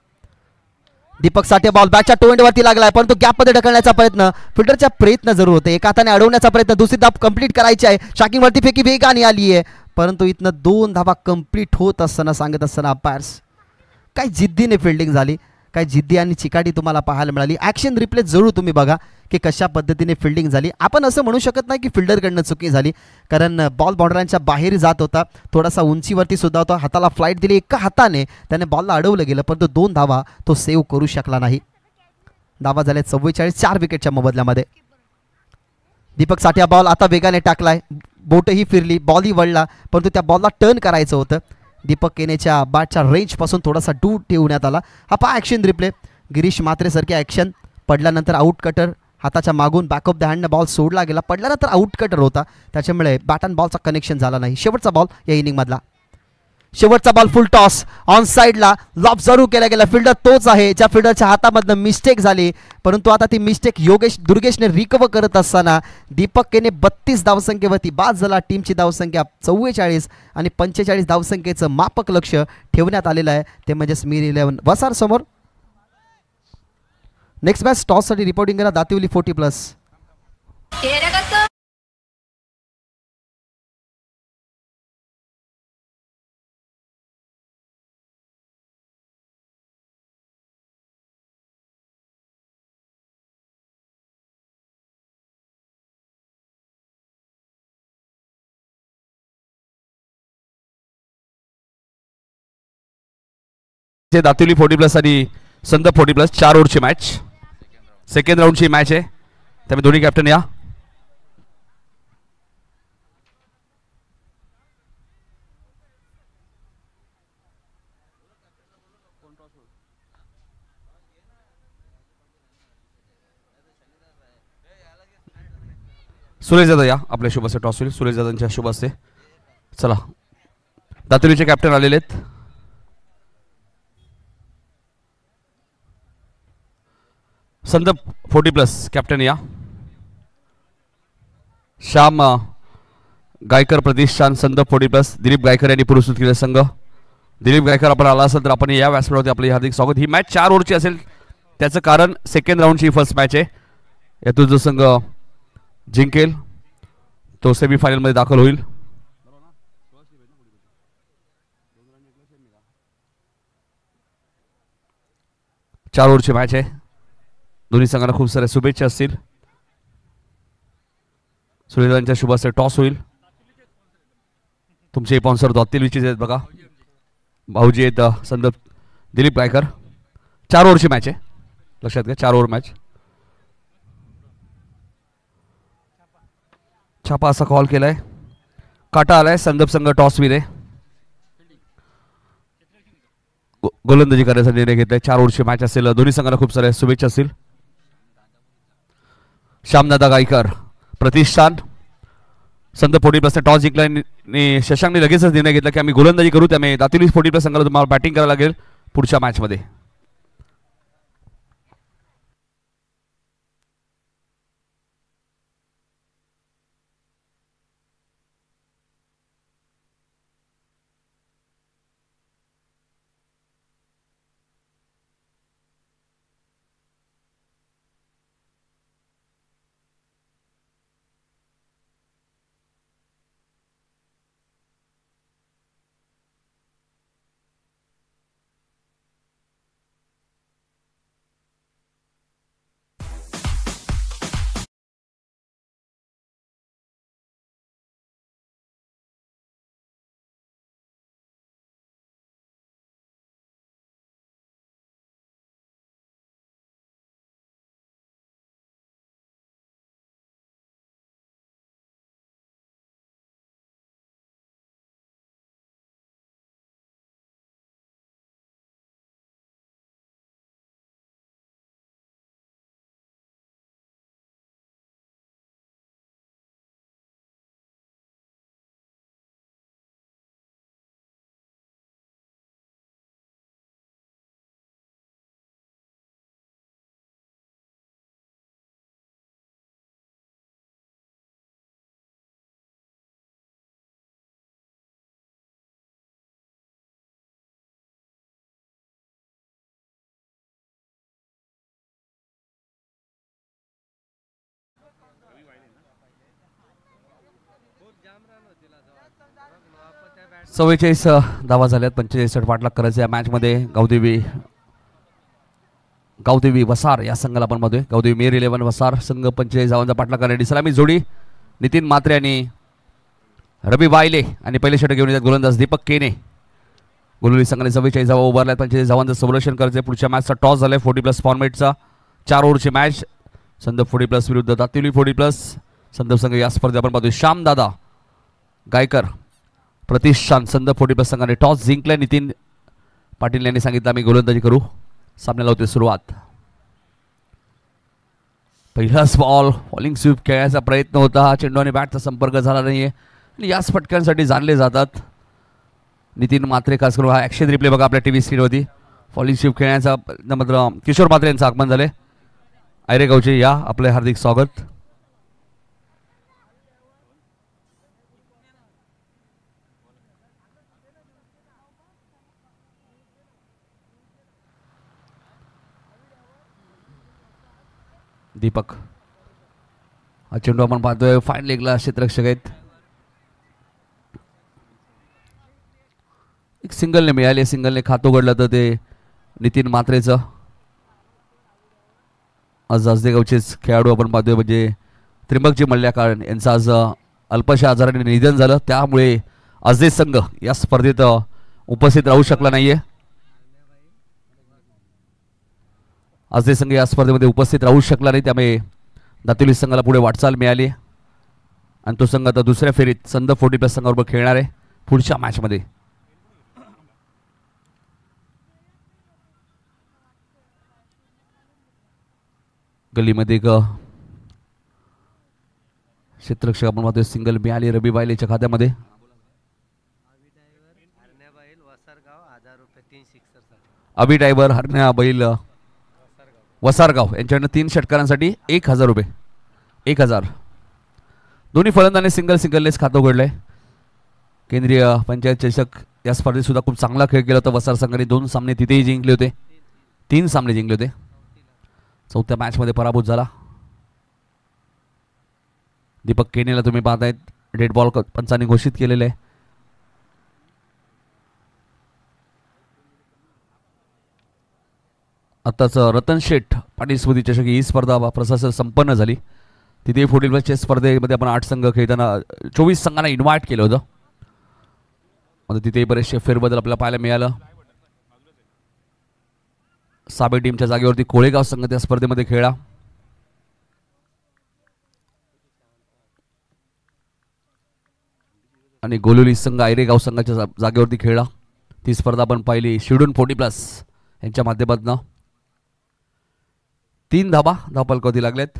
[SPEAKER 3] दीपक साठे बॉल बॅटच्या टो एंडवरती लागलाय, परंतु गॅपमध्ये ढकलण्याचा प्रयत्न, फिल्डरचा प्रयत्न जरूर होते. एका हाताने अडवण्याचा प्रयत्न, दुसरी धाव कंप्लीट करायची आहे. शाकिंगवरती फेकी वेगाने आली आहे, परंतु इथनं 2 धावा कंप्लीट होत असताना सांगत असताना अंपायर्स काय जिद्दीने फिल्डिंग झाली, काय जिद्दी आणि चिकाटी तुम्हाला पाहायला मिळाली. ॲक्शन रिप्ले जरूर तुम्ही बघा की कशा पद्धतीने फिल्डिंग झाली. आपण असं म्हणू शकत नाही की फिल्डरकडनं चुकी झाली, कारण बॉल बाउंड्रांच्या बाहेर जात होता, थोडासा उंचीवरती सुद्धा होता, हाताला फ्लाईट दिली, एका हाताने त्याने बॉलला अडवलं गेलं, परंतु 2 धावा तो सेव्ह करू शकला नाही. धावा झाल्या 44, 4 विकेटच्या मोबदल्यामध्ये. दीपक साठे बॉल आता वेगाने टाकलाय, बोटही फिरली, बॉलही वळला, परंतु त्या बॉलला टर्न करायचं होतं. दीपक केनेच्या बॅटच्या रेंजपासून थोडासा दूर ठेवण्यात आला. हा पहा ॲक्शन रिप्ले, गिरीश म्हात्रेसारखी ॲक्शन. पडल्यानंतर आउट कटर, हाताच्या मागून बॅक ऑफ द हँडनं बॉल सोडला गेला, पडल्यानंतर आउट कटर होता, त्याच्यामुळे बॅट अँड बॉलचा कनेक्शन झाला नाही. शेवटचा बॉल या इनिंगमधला, शेवटचा बॉल फुल टॉस ऑन साईडला, लॉब जरूर केला गेला. फिल्डर तोच आहे ज्या फिल्डरच्या हातामधनं मिस्टेक झाली, परंतु आता ती मिस्टेक दुर्गेशने रिकवर करत असताना दीपक केने 32 धावसंख्येवरती बाद झाला. टीमची धावसंख्या 44 आणि 45 धावसंख्येचं मापक लक्ष ठेवण्यात आलेलं आहे, ते म्हणजे स्मीर 11 वसार समोर. नेक्स्ट मॅच टॉससाठी रिपोर्टिंग करा दातिवली 40+.
[SPEAKER 2] दातिवली 40+ आणि संदप 40+, 4 ओव्हरची मॅच, सेकंड राऊंडची मॅच आहे, त्यामुळे दोन्ही कॅप्टन या. सुरेश दादा या, आपल्या शुभ असते टॉस होईल, सुरेश दादांच्या शुभ असते. चला दातिवलीचे कॅप्टन आलेले आहेत. संदप 40+ कॅप्टन या. श्याम गायकर प्रतिष्ठान संदप 40+, दिलीप गायकर यांनी पुरस्कृत केले संघ. दिलीप गायकर आपण आला असेल तर आपण या व्यासपीठावरती आपले हार्दिक स्वागत. ही मॅच 4 ओव्हरची असेल, त्याचं कारण सेकंड राऊंडची फर्स्ट मॅच आहे. यातून जो संघ जिंकेल तो सेमीफायनलमध्ये दाखल होईल. चार ओव्हरची मॅच आहे, दोन्ही संघांना खूप साऱ्या शुभेच्छा असतील. सुरेदांच्या शुभ असते टॉस होईल. तुमचे स्पॉन्सर दातिवलीचे आहेत बघा, भाऊजी आहेत संदप दिलीप गायकर. 4 ओव्हरची मॅच आहे, लक्षात घ्या, 4 ओव्हर मॅच. छापा असा कॉल केलाय, काटा आलाय, संदप संघ टॉस विने गोलंदाजी करण्याचा निर्णय घेतलाय. 4 ओव्हरची मॅच असेल, दोन्ही संघांना खूप साऱ्या शुभेच्छा असतील. श्यामदादा गायकर प्रतिष्ठान संदप 40+ टॉस जिंकला आणि शशांकने लगेचच निर्णय घेतला की आम्ही गोलंदाजी करू, त्यामुळे दातिवली 40+ संघाला तुम्हाला बॅटिंग करायला लागेल पुढच्या मॅचमध्ये. 44 धावा झाल्यात. 45 पाठलाग करायचं या मॅचमध्ये. गावदेवी वसार या संघाला आपण बघतोय. गावदेवी मेर 11 वसार संघ 45 धावांचा पाठलाग करण्यासाठी सलामी जोडी नितीन म्हात्रे आणि रवी वायले आणि पहिले षटक घेऊन येतात गोलंदाज दीपक केने. गोलुली संघाने 44 धावा उभारल्यात. 45 धावांचं संरक्षण करायचं. पुढच्या मॅचचा टॉस झालाय 40+ फॉर्मेटचा 4 ओव्हरची मॅच. संदप 40+ विरुद्ध दातिवली 40+. संदप संघ या स्पर्धेत आपण पाहतोय श्यामदादा गायकर प्रतिष्ठान संदप 40+ संघाने टॉस जिंकलाय. नितीन पाटील यांनी सांगितलं आम्ही गोलंदाजी करू. सामन्याला होते सुरुवात. पहिलाच बॉल बॉलिंग स्वीप खेळायचा प्रयत्न होता. चेंडू आणि बॅटचा संपर्क झाला नाहीये आणि याच फटक्यांसाठी जाणले जातात नितीन म्हात्रे. खास करून हा ॲक्शन रिप्ले बघा आपल्या टीव्ही स्क्रीनवरती. बॉलिंग स्वीप खेळण्याचा मात्र किशोर म्हात्रे यांचं आगमन झाले. आयरेगावचे या आपले हार्दिक स्वागत. दीपक हा चेंडू आपण पाहतोय फाईन लेगला क्षेत्ररक्षक आहेत. एक सिंगलने मिळाले. सिंगलने खातं उघडलं तर ते नितीन म्हात्रेचं. आज आजदेगावचेच खेळाडू आपण पाहतोय म्हणजे त्रिंबकजी मल्ल्याकाळ यांचं आज अल्पशा आजाराने निधन झालं. त्यामुळे आजदे संघ या स्पर्धेत उपस्थित राहू शकला नाहीये. आजदे संघ या स्पर्धेमध्ये उपस्थित राहू शकला नाही. त्यामुळे दातिवली संघाला पुढे वाटचाल मिळाली आणि तो संघ आता दुसऱ्या फेरीत संदप 40+ संघाबरोबर खेळणार आहे पुढच्या मॅचमध्ये. गलीमध्ये एक क्षेत्ररक्षक आपण पाहतोय. सिंगल मिळाली रवी बायलेच्या खात्यामध्ये. अभि ड्रायव्हर हरण्या बैल वसारगाव यांच्याकडनं 3 षटकारांसाठी 1000 रुपये. 1000. दोन्ही फलंदाजांनी सिंगलनेच खातं उघडलंय. केंद्रीय पंचायत चषक या स्पर्धेत सुद्धा खूप चांगला खेळ केला होता वसार संघाने. 2 सामने तिथेही जिंकले होते. 3 सामने जिंकले होते. चौथ्या मॅचमध्ये पराभूत झाला. दीपक केनेला तुम्ही पाहतायत डेड बॉल पंचांनी घोषित केलेले आहे. आताच रतन शेठ पाटील स्मृती चषक ही स्पर्धा प्रशासन संपन्न झाली. तिथे 40+ स्पर्धेमध्ये आपण 8 संघ खेळताना 24 संघांना इन्व्हाइट केलं होतं. आता तिथे बरेचसे फेरबदल आपल्याला पाहायला मिळालं. साबे टीमच्या जागेवरती कोळेगाव संघ त्या स्पर्धेमध्ये खेळला. आणि गोलुली संघ आयरेगाव संघाच्या जागेवरती खेळला. ती स्पर्धा आपण पाहिली शिडून 40+ यांच्या माध्यमातून. 3 धावपलकावरती लागलेत.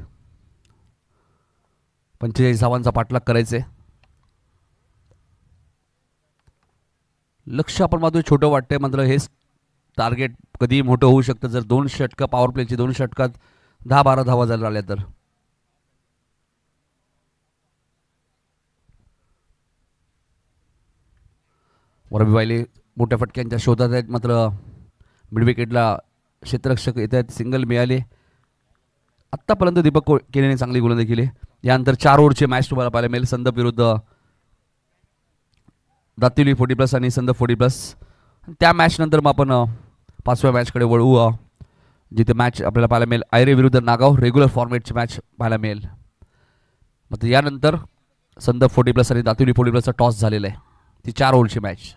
[SPEAKER 2] 45 धावांचा पाठलाग करायचे. लक्ष आपण मात्र छोटं वाटतंय मात्र हेच टार्गेट कधीही मोठं होऊ शकतं जर 2 षटकं पॉवर प्लेची 2 षटकात 10-12 धावा झाल्या राहिल्या तर. रवी वायले मोठ्या फटक्यांच्या शोधात आहेत मात्र मिड विकेटला क्षेत्ररक्षक येत आहेत. सिंगल मिळाले. आत्तापर्यंत दीपक केनेने चांगली गोलंदाजी केली. यानंतर 4 ओव्हरची मॅच तुम्हाला पाहायला मिळेल संदप विरुद्ध दातिवली 40+ आणि संदप 40+. त्या मॅच नंतर मग आपण 5व्या मॅचकडे वळू जिथे मॅच आपल्याला पाहायला मिळेल आयरे विरुद्ध नागाव रेग्युलर फॉर्मॅटची मॅच पाहायला मिळेल. मग यानंतर संदप 40+ आणि दातिवली 40+चा टॉस झालेला आहे. ती 4 ओव्हरची मॅच.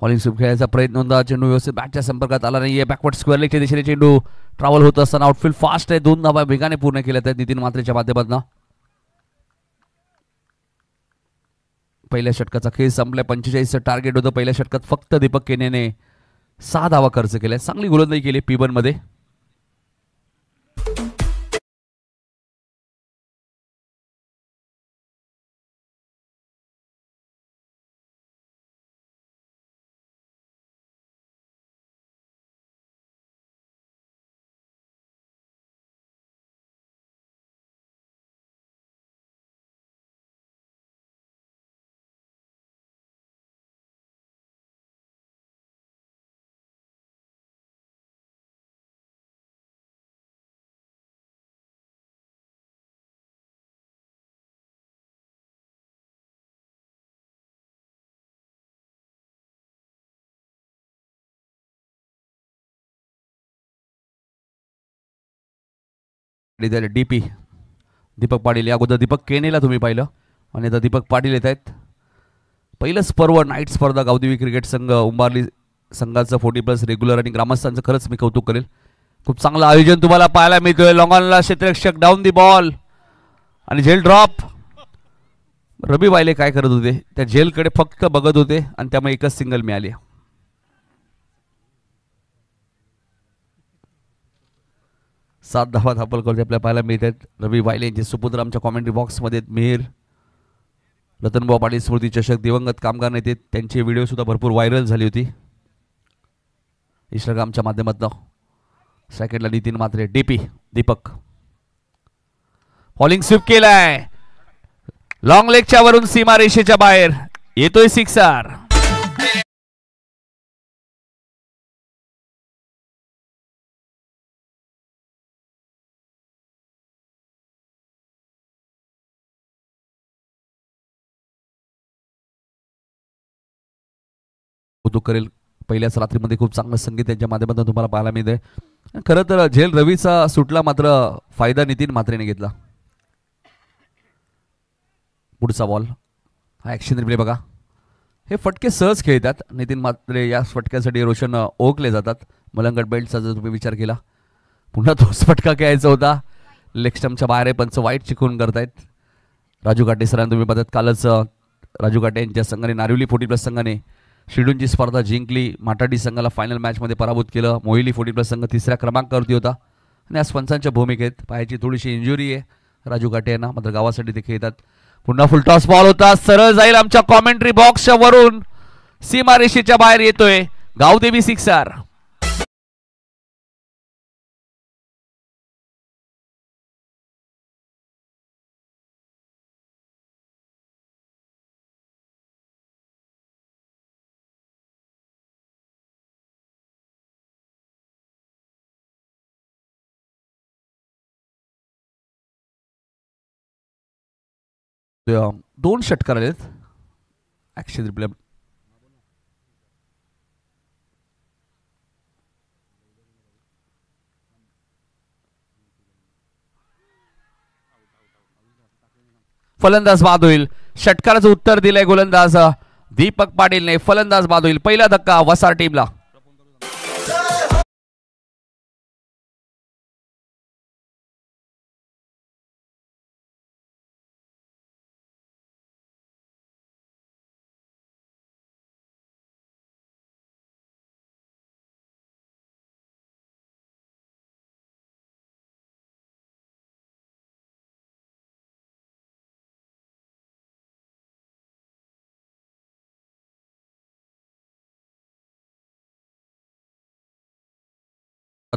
[SPEAKER 2] बॉलिंग स्वीप खेळायचा प्रयत्न होता. चेंडू व्यवस्थित बॅटच्या संपर्कात आला नाहीये. बॅकवर्ड स्क्वेअर लेगच्या दिशेने चेंडू ट्रॅव्हल होत असताना आउटफील्ड फास्ट आहे. 2 धावा वेगाने पूर्ण केल्या आहेत नितीन म्हात्रेच्या माध्यमातून. पहिल्या षटकाचा खेळ संपलाय. 45चं टार्गेट होतं. पहिल्या षटकात फक्त दीपक केनेने 6 धावा खर्च केल्या. चांगली गोलंदाजी केली P1 मध्ये. डीपी दीपक पाटील. या अगोदर दीपक केनेला तुम्ही पाहिलं आणि आता दीपक पाटील येत आहेत. पहिलंच पर्व नाईट स्पर्धा गावदेवी क्रिकेट संघ उंबारली संघाचं 40+ रेग्युलर आणि ग्रामस्थांचं खरंच मी कौतुक करेल. खूप चांगलं आयोजन तुम्हाला पाहायला मिळतोय. लॉंगॉनला क्षेत्ररक्षक डाऊन दी बॉल आणि झेल ड्रॉप. रवी वायले काय करत होते, त्या झेलकडे फक्त बघत होते आणि त्यामुळे एकच सिंगल मिळाली. 7 धावा धापल करते आपल्याला पाहायला मिळतात. रवी वायले यांचे सुपुत्र आमच्या कॉमेंट्री बॉक्समध्ये मिहीर. रतनभाऊ पाटील स्मृती चषक दिवंगत कामगार नेते, त्यांची व्हिडिओ सुद्धा भरपूर व्हायरल झाली होती इंस्टाग्रामच्या माध्यमातून. सेकंडला नितीन मात्रे. डीपी दीपक फॉलिंग स्वीप केलाय. लॉंग लेगच्या वरून सीमा रेषेच्या बाहेर येतोय सिक्सर. कौतुक करेल. पहिल्याच रात्रीमध्ये खूप चांगलं संगीत त्यांच्या माध्यमातून तुम्हाला पाहायला मिळतंय. खरं तर झेल रवीचा सुटला, मात्र फायदा नितीन म्हात्रेने घेतला. पुढचा बॉल हा ॲक्शन रिप्ले बघा. हे फटके सहज खेळतात नितीन म्हात्रे. या फटक्यासाठी रोशन ओळखले जातात. मलंगट बेल्टचा जर तुम्ही विचार केला, पुन्हा तोच फटका खेळायचा होता. लेग स्टंपच्या बाहेर पंच वाईट चिकवून करतायत. राजू काटे सरांना तुम्ही बघत, कालच राजू काटे यांच्या संघाने नारिवली 40+ संघाने शिडूनची स्पर्धा जिंकली. माटाडी संघाला फायनल मॅचमध्ये पराभूत केलं. मोहिली 40+ संघ 3ऱ्या क्रमांकावरती होता आणि आज पंचांच्या भूमिकेत पायाची थोडीशी इंजुरी आहे राजू काटे यांना, मात्र गावासाठी ते खेळतात. पुन्हा फुल टॉस बॉल होता, सरळ जाईल आमच्या कॉमेंट्री बॉक्सच्या वरून. सीमा रेषेच्या बाहेर येतोय गावदेवी सिक्सर. दोन षटकार आलेत. ॲक्शन रिप्ले फलंदाज बाद होईल. षटकाराचं उत्तर दिलंय गोलंदाज दीपक पाटीलने. फलंदाज बाद होईल. पहिला धक्का वसार टीमला.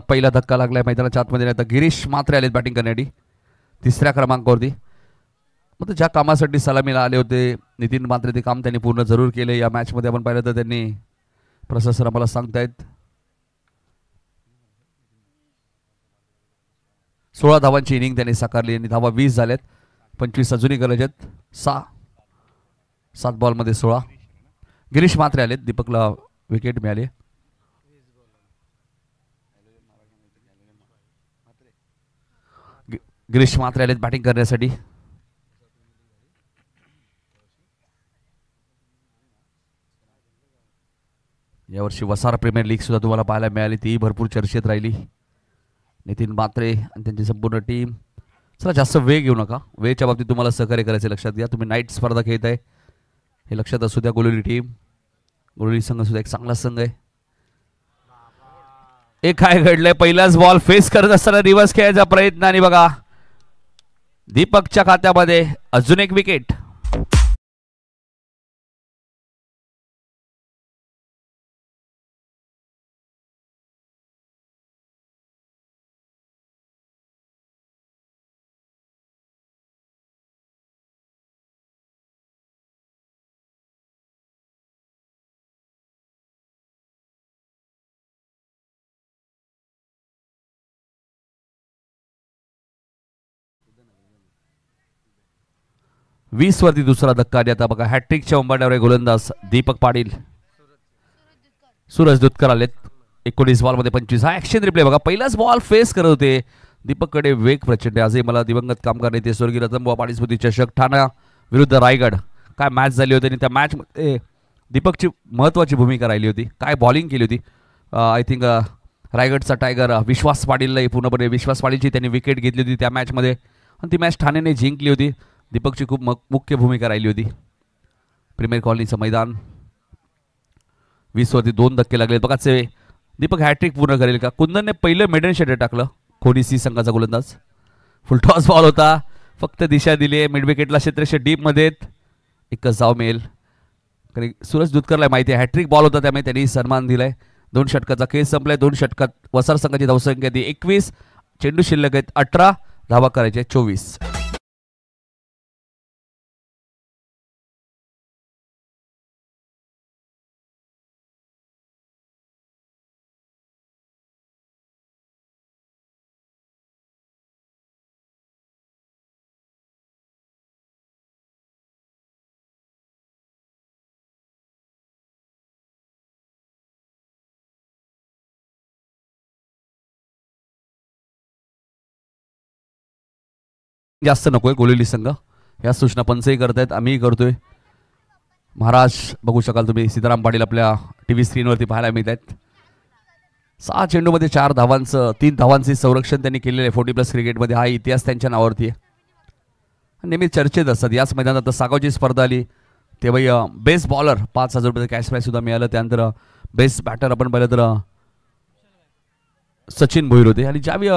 [SPEAKER 2] पहिला धक्का लागलाय मैदानाच्या आतमध्ये. आता गिरीश मात्रे आलेत बॅटिंग करण्यासाठी 3ऱ्या क्रमांकावरती. मग ज्या कामासाठी सलामीला आले होते नितीन मात्रे, ते काम त्यांनी पूर्ण जरूर केले. या मॅचमध्ये आपण पाहिलं तर त्यांनी प्रशासन आम्हाला सांगतायत 16 धावांची इनिंग त्यांनी साकारली आणि धावा 20 झाल्यात. 25 अजूनही गरज आहेत. 7 बॉलमध्ये 16. गिरीश मात्रे आलेत. दीपकला विकेट मिळाली. गिरीश मात्रे आलेत बॅटिंग करण्यासाठी. यावर्षी वसार प्रीमियर लीग सुद्धा तुम्हाला पाहायला मिळाली, ती भरपूर चर्चेत राहिली. नितीन मात्रे आणि त्यांची संपूर्ण टीम. चला जास्त वेळ घेऊ नका. वेळच्या बाबतीत तुम्हाला सहकार्य करायचे लक्षात घ्या. तुम्ही नाईट स्पर्धा खेळत आहे हे लक्षात असू द्या. गोलोली टीम, गोलोली संघ सुद्धा एक चांगला संघ आहे. एक काय घडलंय, पहिलाच बॉल फेस करत असताना रिव्हर्स खेळायचा प्रयत्न आणि बघा दीपकच्या खात्यामध्ये अजून एक विकेट. वीस वरती दुसरा धक्का. आणि आता बघा हॅट्रिकच्या उंबरठ्यावर गोलंदाज दीपक पाटील. सूरज दुधकर आलेत. 19 बॉलमध्ये 25. हा ऍक्शन रिप्ले बघा. पहिलाच बॉल फेस करत होते दीपककडे वेग प्रचंड आहे. आजही मला दिवंगत कामगार नेते स्वर्गीय रतनबुवा पाटील स्मृती चषक ठाणा विरुद्ध रायगड काय मॅच झाली होती आणि त्या मॅचमध्ये दीपकची महत्त्वाची भूमिका राहिली होती. काय बॉलिंग केली होती. आय थिंक रायगडचा टायगर विश्वास पाटीलला पूर्णपणे विश्वास पाटीलची त्यांनी विकेट घेतली होती त्या मॅचमध्ये आणि ती मॅच ठाण्याने जिंकली होती. दीपकची खूप मुख्य भूमिका राहिली होती. प्रीमियर कॉलनीचं मैदान 20 वरती 2 धक्के लागले. बघाचे दीपक हॅट्रिक पूर्ण करेल का. कुंदनने पहिलं मेडन शेटर टाकलं. खोनी सी संघाचा गोलंदाज. फुलटॉस बॉल होता. फक्त दिशा दिली. मिड विकेटला क्षेत्रक्षे डीपमध्ये एकच धाव मिळेल. कारण सूरज दुधकरला माहिती आहे हॅट्रिक बॉल होता त्यामुळे त्यांनी सन्मान दिलाय. 2 षटकाचा खेळ संपलाय. 2 षटकात वसार संघाची धावसंख्या ती 21. चेंडू शिल्लक आहेत 18. धावा करायचे 24. जास्त नकोय गोलेली संघ. या सूचना पंचही करतायत आम्हीही करतोय. महाराज बघू शकाल तुम्ही सीताराम पाटील आपल्या टीव्ही स्क्रीनवरती पाहायला मिळत आहेत. 6 चेंडूमध्ये 4 धावांचं 3 धावांचे संरक्षण त्यांनी केलेलं आहे 40+ क्रिकेटमध्ये. हा इतिहास त्यांच्या नावावरती आहे. नेहमी चर्चेत असतात. याच मैदानात सागावची स्पर्धा आली तेव्हा बेस्ट बॉलर 5,000 रुपये कॅश प्राईज सुद्धा मिळालं. त्यानंतर बेस्ट बॅटर आपण पाहिलं तर सचिन भोईर होते. आणि ज्यावेळी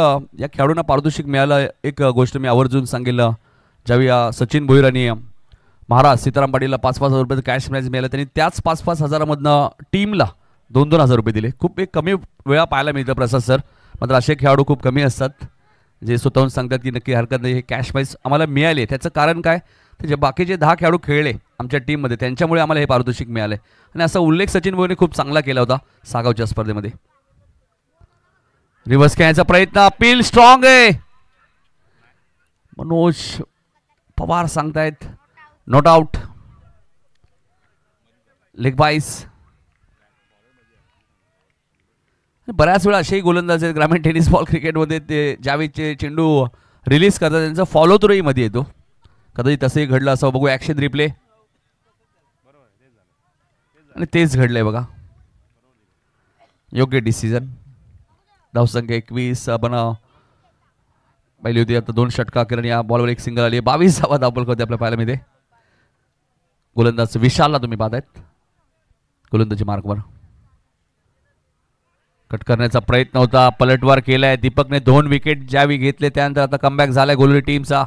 [SPEAKER 2] या खेळाडूंना पारितोषिक मिळालं एक गोष्ट मी आवर्जून सांगेल. ज्यावेळी सचिन भोईर आणि महाराज सीताराम पाटीलला 5,000 रुपये कॅश प्राईज मिळालं त्यांनी त्याच 5,000 हजारामधनं टीमला 2,000 हजार रुपये दिले. खूप एक कमी वेळा पाहायला मिळतं प्रसाद सर. मात्र असे खेळाडू खूप कमी असतात जे स्वतःहून सांगतात की नक्की हरकत नाही हे कॅश प्राईज आम्हाला मिळाले. त्याचं कारण काय ते जे बाकीचे 10 खेळाडू खेळले आमच्या टीममध्ये त्यांच्यामुळे आम्हाला हे पारितोषिक मिळाले. आणि असा उल्लेख सचिन भोईरने खूप चांगला केला होता सागावच्या स्पर्धेमध्ये. रिव्हर्स खेळण्याचा प्रयत्न. अपील स्ट्रॉंग आहे. मनोज पवार सांगतायत नॉट आउट. लेग बाईस. बऱ्याच वेळा असेही गोलंदाज आहेत ग्रामीण टेनिस बॉल क्रिकेटमध्ये ते ज्यावेळी चेंडू रिलीज करतात त्यांचा फॉलो थ्रूही मध्ये येतो. कदाचित तसंही घडलं असं. बघू ॲक्शन रिप्ले. आणि तेच घडलंय बघा. योग्य डिसिजन. धावसंख्या 21 आपण पाहिली होती. आता 2 षटका किरण या बॉलवर एक सिंगल आली. 22 धावा धावपल होते आपल्या पाहायला मिळते. गोलंदाज विशालला तुम्ही पाहतायत गोलंदाजी मार्कवर. कट करण्याचा प्रयत्न होता. पलटवार केलाय दीपकने. 2 विकेट ज्यावेळी घेतले त्यानंतर आता कमबॅक झालाय गोलरी टीमचा.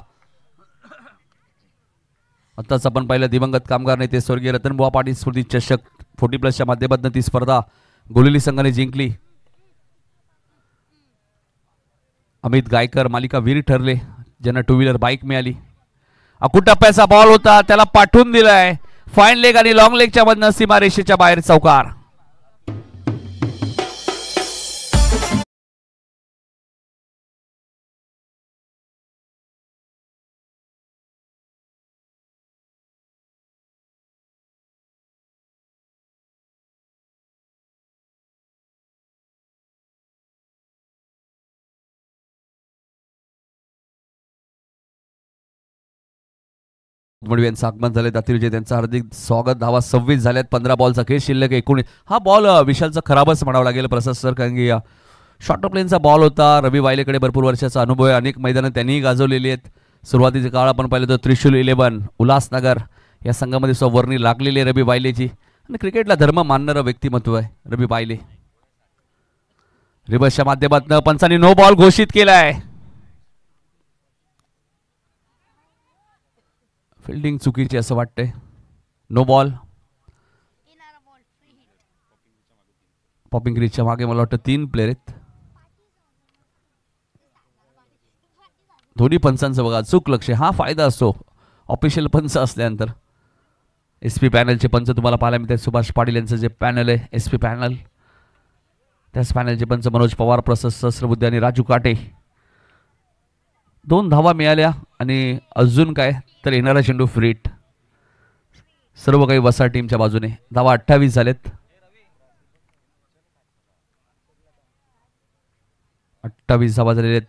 [SPEAKER 2] आताच आपण पाहिलं दिवंगत कामगार नेते स्वर्गीय रतनबुवा पाटील स्मृती चषक 40+ माध्यमातून ती स्पर्धा गोलेली संघाने जिंकली. अमित गायकर मालिका वीर ठरले ज्यांना 2 व्हीलर बाईक मिळाली. अकुटप्प्याचा बॉल होता त्याला पाठवून दिलाय. फाईन लेग आणि लॉंग लेगच्या मधनं सीमारेषेच्या बाहेर चौकार. यांचं आगमन झाले. दातीर त्यांचं हार्दिक स्वागत. धावा 26 झाल्यात. 15 बॉलचा खेळ शिल्लक 19. हा बॉल विशालचा खराबच म्हणावा लागेल प्रसाद सर कारण की शॉर्ट प्लेनचा बॉल होता. रवी वायलेकडे भरपूर वर्षाचा अनुभव आहे. अनेक मैदानं त्यांनीही गाजवलेली आहेत. सुरुवातीचे काळ आपण पाहिलं तर त्रिशूल 11 उल्हासनगर या संघामध्ये स्ववर्णी लागलेली आहे रवी वायलेची. आणि क्रिकेटला धर्म मानणारं व्यक्तिमत्व आहे रवी वायले. रिवर्सच्या माध्यमातून पंचांनी नो बॉल घोषित केलाय. फिल्डिंग चुकीची असं वाटतंय. No ball. पॉपिंग क्रीजच्या मागे मला वाटतं 3 प्लेयर आहेत. दोन्ही पंचांचं बघा चूक लक्ष. हा फायदा असतो ऑफिशियल पंच असल्यानंतर. SP पॅनलचे पंच तुम्हाला पाहायला मिळतात. सुभाष पाटील यांचं जे पॅनल आहे SP पॅनल त्याच पॅनलचे पंच मनोज पवार प्रसाद सहस्रबुद्धे आणि राजू काटे. 2 धावा मिळाल्या आणि अजून काय तर येणारा चेंडू फ्रीट. सर्व काही वसा टीमच्या बाजूने. धावा 28 झालेत. 28 धावा झालेले आहेत.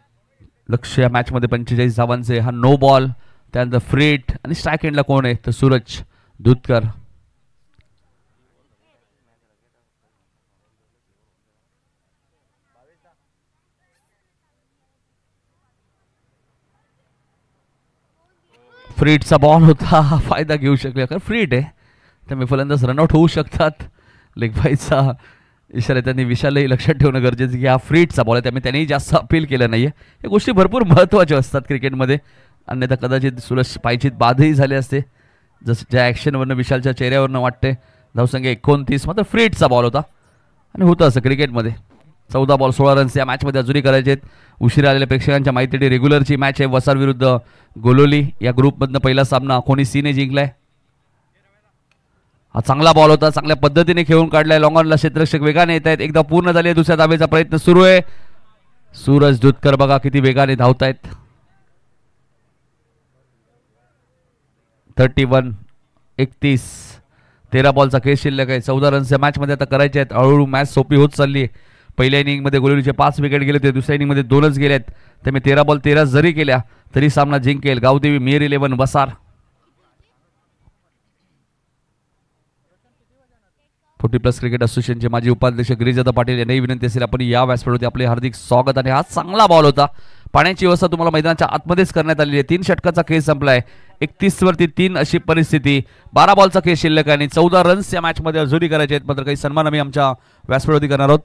[SPEAKER 2] लक्ष्य या मॅच मध्ये 45 धावांचे. हा नो बॉल. त्यानंतर फ्रीट आणि स्ट्राईक एंडला कोण आहे तर सूरज दुधकर. फ्रीटचा बॉल होता. फायदा घेऊ शकले कारण फ्रीट आहे त्यामुळे फलंदाज रनआउट होऊ शकतात. लेग बायचा इशारा त्यांनी विशालही लक्षात ठेवणं गरजेचं की हा फ्रीटचा बॉल आहे त्यामुळे त्यांनी जास्त अपील केलं नाहीये. या गोष्टी भरपूर महत्त्वाच्या असतात क्रिकेटमध्ये. अन्यथा कदाचित सुरज पायचीत बाधही झाले असते जसं ज्या ॲक्शनवरनं विशालच्या चेहऱ्यावरनं वाटते. धावसंख्या 29 मात्र फ्रीटचा बॉल होता आणि होतं असं क्रिकेटमध्ये. 14 बॉल 16 रन्स या मॅचमध्ये अजूनही करायचे आहेत. उशिरा आलेल्या प्रेक्षकांच्या माहितीसाठी रेग्युलरची मॅच आहे वसार विरुद्ध गोलोली. या ग्रुपमधनं पहिला सामना कोणी सीने जिंकलाय. हा चांगला बॉल होता. चांगल्या पद्धतीने खेळून काढलाय. लॉंगॉनला क्षेत्ररक्षक वेगाने येत आहेत. एकदा पूर्ण झाली. दुसऱ्या धावेचा प्रयत्न सुरू आहे. सूरज दुधकर बघा किती वेगाने धावतायत. 31 13 बॉलचा खेळ शिल्लक आहे. 14 रन्स या मॅचमध्ये आता करायचे आहेत. हळूहळू मॅच सोपी होत चालली आहे. पहिल्या इनिंगमध्ये गोलोलीचे 5 विकेट गेले होते. दुसऱ्या इनिंगमध्ये 2च गेले आहेत. त्यामुळे 13 बॉल 13 जरी केल्या तरी सामना जिंकेल गावदेवी मेयर 11 वसार. 40+ क्रिकेट असोसिएशनचे माजी उपाध्यक्ष गिरीशदादा पाटील यांनाही विनंती असेल आपण या व्यासपीठावरती आपले हार्दिक स्वागत. आणि हा चांगला बॉल होता. पाण्याची व्यवस्था तुम्हाला मैदानाच्या आतमध्येच करण्यात आलेली आहे. 3 षटकाचा खेळ संपलाय. 31 वरती 3 अशी परिस्थिती. 12 बॉलचा खेळ शिल्लक आहे आणि 14 रन्स या मॅचमध्ये अजूनही करायचे आहेत. मात्र काही सन्मान आम्ही आमच्या व्यासपीठावरती करणार आहोत.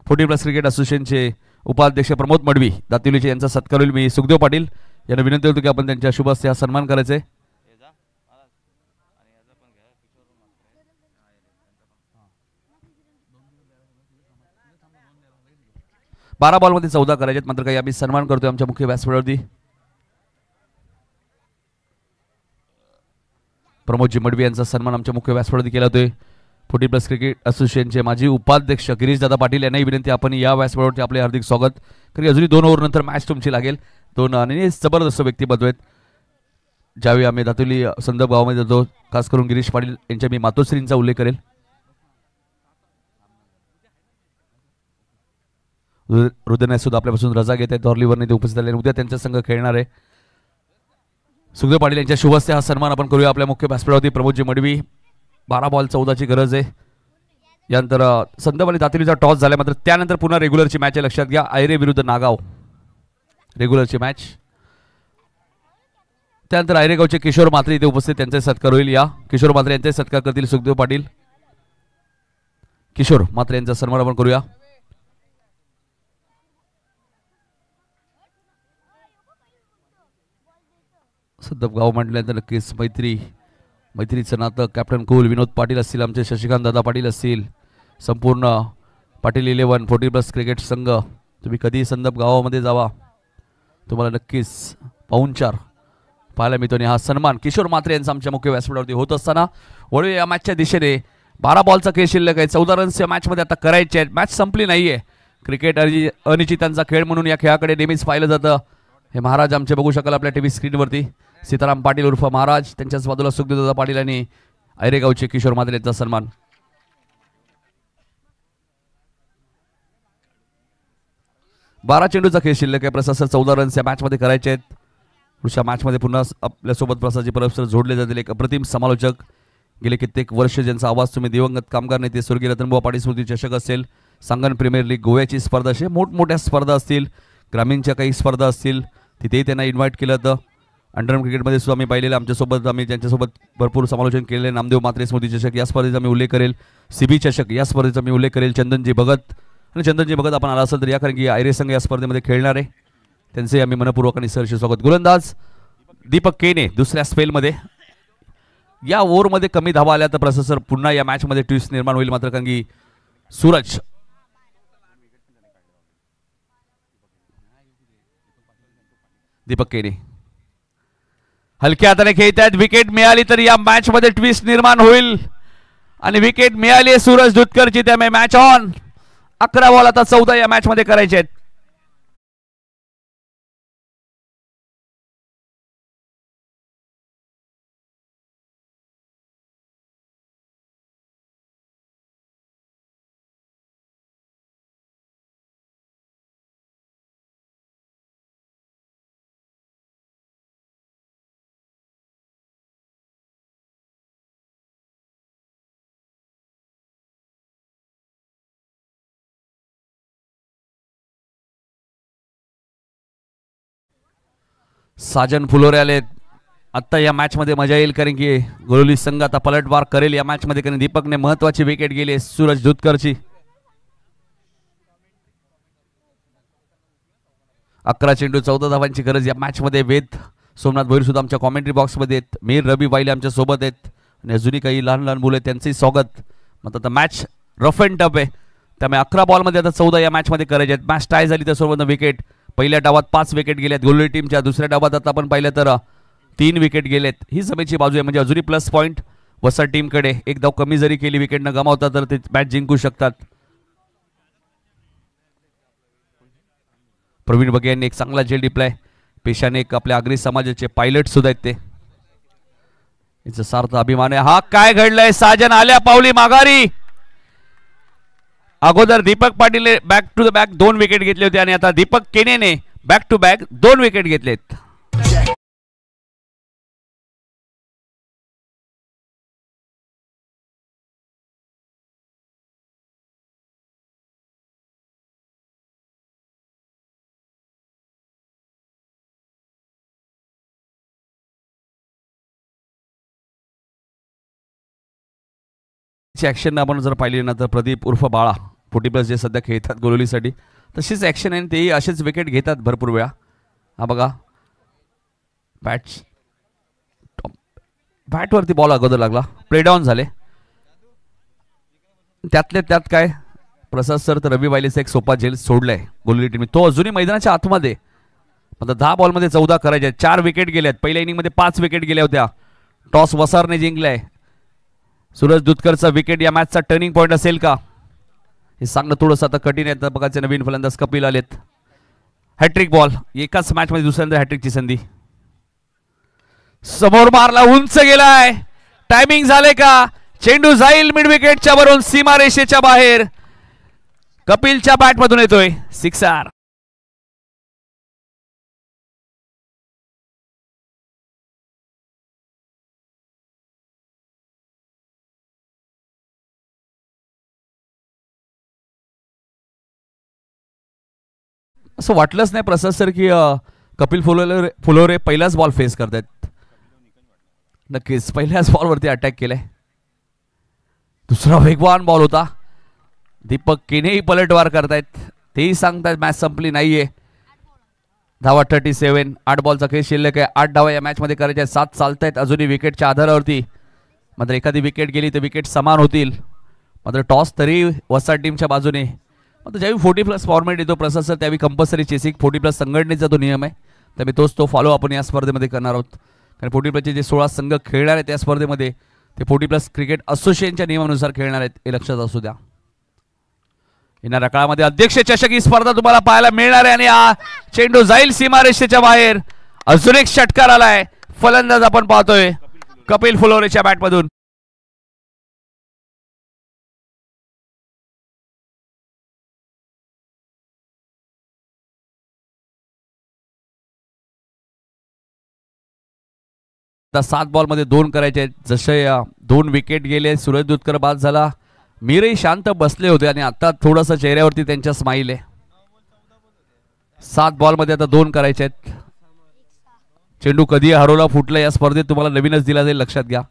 [SPEAKER 2] 40+ क्रिकेट असोसिएशनचे उपाध्यक्ष प्रमोद मडवी दातिवलीचे यांचा सत्कार होईल. मी सुखदेव पाटील यांना विनंती होतो की आपण त्यांच्या शुभ हस्ते हा सन्मान करायचा आहे. 12 बॉलमध्ये 14 करायचे आहेत. मात्र काही आम्ही सन्मान करतोय आमच्या मुख्य व्यासपीठावरती. प्रमोदजी मडवी यांचा सन्मान आमच्या मुख्य व्यासपीठावरती केला जातोय. 40+ क्रिकेट असोसिएशनचे माजी उपाध्यक्ष गिरीशदादा पाटील यांनाही विनंती आपण या व्यासपीठावरती आपले हार्दिक स्वागत. कारण अजूनही 2 ओव्हर नंतर मॅच तुमची लागेल. 2 आणि जबरदस्त व्यक्तिमत्व आहेत. ज्यावेळी आम्ही दातुली संदर्भ गावामध्ये जातो खास करून गिरीश पाटील यांच्या मी मातोश्रींचा उल्लेख करेल. रुद्रने सुद्धा आपल्यापासून रजा घेत आहेत. हॉर्लीवरने ते उपस्थित आले. उद्या त्यांचा संघ खेळणार आहे. सुखदेव पाटील यांच्या शुभ हस्ते हा सन्मान आपण करूया आपल्या मुख्य व्यासपीठावरती. प्रमोदजी मडवी 12 बॉल 14ची गरज आहे. यानंतर संदर्भ आणि दातिलीचा टॉस झाला. मात्र त्यानंतर पुन्हा रेग्युलरची मॅच आहे. लक्षात घ्या आयरे विरुद्ध नागाव रेग्युलरची मॅच. त्यानंतर आयरेगावचे किशोर मात्रे इथे उपस्थित त्यांचे सत्कार होईल. या किशोर मात्रे यांचे सत्कार करतील सुखदेव पाटील. किशोर मात्रे यांचा सन्मान आपण करूया. संदर्भ गाव म्हटल्यानंतर नक्कीच मैत्रीचं नातं कॅप्टन कुल विनोद पाटील असतील. आमचे शशिकांत दादा पाटील असतील. संपूर्ण पाटील 11 40+ क्रिकेट संघ. तुम्ही कधी संदर्भ गावामध्ये जावा तुम्हाला नक्कीच पाहुणचार पाहायला मिळतो. आणि हा सन्मान किशोर मात्रे यांचा आमच्या मुख्य व्यासपीठावरती होत असताना वळूया या मॅचच्या दिशेने. 12 बॉलचा खेळ शिल्लक आहे. 14 रन्स या मॅचमध्ये आता करायचे आहेत. मॅच संपली नाहीये. क्रिकेट अनिश्चितांचा खेळ म्हणून या खेळाकडे नेहमीच पाहिलं जातं. हे महाराज आमचे बघू शकाल आपल्या टीव्ही स्क्रीनवरती. सीताराम पाटील उर्फ महाराज त्यांच्याच बाजूला सुखदेवदादा पाटील आणि आयरेगावचे किशोर मात्रे यांचा सन्मान. 12 चेंडूचा खेळ शिल्लक आहे. प्रशासक 14 रन्स या मॅचमध्ये करायचे आहेत. पुढच्या मॅचमध्ये पुन्हा आपल्यासोबत प्रसादजी परस्पर जोडले जातील. एक अप्रतिम समालोचक गेले कित्येक वर्ष ज्यांचा आवाज तुम्ही दिवंगत कामगार नेते स्वर्गीय रतनबुवा पाटील स्मृती चषक असेल, सांगन प्रीमियर लीग गोव्याची स्पर्धा असे मोठमोठ्या स्पर्धा असतील, ग्रामीणच्या काही स्पर्धा असतील तिथेही त्यांना इन्व्हाइट केलं होतं. अंडरम क्रिकेटमध्ये सुद्धा आम्ही पाहिलेलं आमच्यासोबत आम्ही त्यांच्यासोबत भरपूर समालोचन केलेले. नामदेव मात्रे स्मृती चषक या स्पर्धेचा मी उल्लेख करेल. CB चषक या स्पर्धेचा मी उल्लेख करेल. चंदनजी भगत आणि चंदनजी भगत आपण आला असेल तर या कारण की आयरे संघ या स्पर्धेमध्ये खेळणार आहे. त्यांचे आम्ही मनपूर्वक आणि सहर्ष स्वागत. गोलंदाज दीपक केने दुसऱ्या स्पेलमध्ये. या ओव्हरमध्ये कमी धावा आल्या तर प्रशासर पुन्हा या मॅचमध्ये ट्विस्ट निर्माण होईल. मात्र कारण की सूरज दीपक केने हलक्या हाताने खेळत आहेत. विकेट मिळाली तर या मॅच मध्ये ट्विस्ट निर्माण होईल आणि विकेट मिळाली सूरज दुधकरची. त्यामुळे मॅच ऑन. 11 बॉल आता 14 या मॅच मध्ये करायचे आहेत. साजन फुलोरे आलेत. आता या मॅच मध्ये मजा येईल कारण की गोलोली संघ आता पलटवार करेल या मॅच मध्ये कारण दीपकने महत्वाची विकेट गेली सूरज दुधकरची. 11 चेंडू 14 धावांची गरज या मॅच मध्ये. वेद सोमनाथ भोईर सुद्धा आमच्या कॉमेंट्री बॉक्स मध्ये आहेत. मीर रबी वाईले आमच्या सोबत आहेत आणि अजूनही काही लहान लहान मुलं आहेत त्यांचंही स्वागत. मग आता मॅच रफ अँड टफ आहे त्यामुळे 11 बॉलमध्ये आता 14 या मॅच मध्ये करायचे आहेत. मॅच टाय झाली तर सर्वांना विकेट. पहिल्या डावात 5 विकेट गेल्यात गोलोली टीमच्या. दुसऱ्या डावात आता आपण पाहिलं तर 3 विकेट गेलेत. ही सभेची बाजू आहे म्हणजे अजूनही प्लस पॉईंट वसट टीमकडे. एक धाव कमी जरी केली विकेट न गमावता तर ते मॅच जिंकू शकतात. प्रवीण बगे यांनी एक चांगला झेल डिप्लाय. पेशाने एक आपल्या आगरी समाजाचे पायलट सुद्धा आहेत ते. याचा सार्थ अभिमान आहे. हा काय घडलंय. साजन आल्या पावली माघारी. अगोदर Deepak Patil back to the back 2 wicket घेतले होते आणि आता दीपक केनेने बॅक टू बॅक 2 विकेट घेतलेत. ऍक्शन आपण जर पाहिली ना तर प्रदीप उर्फ बाळा 40+ जे सध्या खेळतात गोलोलीसाठी तशीच ऍक्शन आहे. तेही असेच विकेट घेतात भरपूर वेळा. हा बघा बॅटवरती बॉल अगोदर लागला. प्ले डाऊन झाले. त्यातल्या त्यात काय प्रसाद सर तर रवी वायलेचा एक सोपा झेल सोडलाय गोलोली टीमने. तो अजूनही मैदानाच्या आतमध्ये. आता 10 बॉलमध्ये 14 करायचे. 4 विकेट गेल्यात. पहिल्या इनिंगमध्ये 5 विकेट गेल्या होत्या. टॉस वसारने जिंकलाय. सूरज दुधकरचा विकेट या मॅचचा टर्निंग पॉईंट असेल का हे सांगणं थोडंसं आता कठीण आहे. बघायचे नवीन फलंदाज कपिल आलेत. Hat trick ball. एकाच मॅच मध्ये दुसऱ्यांदा हॅट्रिकची संधी. समोर मारला. उंच गेलाय. टायमिंग झाले का. चेंडू जाईल मिड विकेटच्या वरून सीमारेषेच्या बाहेर. कपिलच्या बॅट मधून येतोय सिक्सर. असं वाटलंच नाही प्रसाद सर की कपिल फुलोरे पहिलाच बॉल फेस करतायत. नक्कीच पहिल्याच बॉलवरती अटॅक केलाय. दुसरा वेगवान बॉल होता. दीपक केनेही पलटवार करतायत. तेही सांगतायत मॅच संपली नाहीये. धावा 37. 8 बॉलचा खेळ शिल्लक आहे. 8 धावा या मॅच मध्ये करायच्या. 7 चालतायत अजूनही विकेटच्या आधारावरती. मात्र एखादी विकेट गेली तर विकेट समान होतील. मात्र टॉस तरी वसा टीमच्या बाजूने. आता ज्यावेळी 40+ फॉर्मॅट येतो प्रसाद सर त्यावेळी कंपल्सरी चेसिंग 40+ संघटनेचा तो नियम आहे. त्यामुळे तो फॉलो आपण या स्पर्धेमध्ये करणार आहोत. कारण 40+ जे 16 संघ खेळणार आहेत त्या स्पर्धेमध्ये ते 40+ क्रिकेट असोसिएशनच्या नियमानुसार खेळणार आहेत हे लक्षात असू द्या. येणाऱ्या काळामध्ये अध्यक्ष चषक ही स्पर्धा तुम्हाला पाहायला मिळणार आहे आणि हा चेंडू जाईल सीमारेषेच्या बाहेर. अजून एक षटकार आलाय. फलंदाज आपण पाहतोय कपिल फुलोरेच्या बॅटमधून. आता 7 बॉलमध्ये 2 करायचे आहेत. जसे 2 विकेट गेले. सूरज दुधकर बाद झाला. मीरही शांत बसले होते आणि आता थोडंसं चेहऱ्यावरती त्यांच्या स्माईल आहे. 7 बॉलमध्ये आता 2 करायचे आहेत. चेंडू कधी हरवला फुटला या स्पर्धेत तुम्हाला नवीनच दिला जाईल लक्षात घ्या.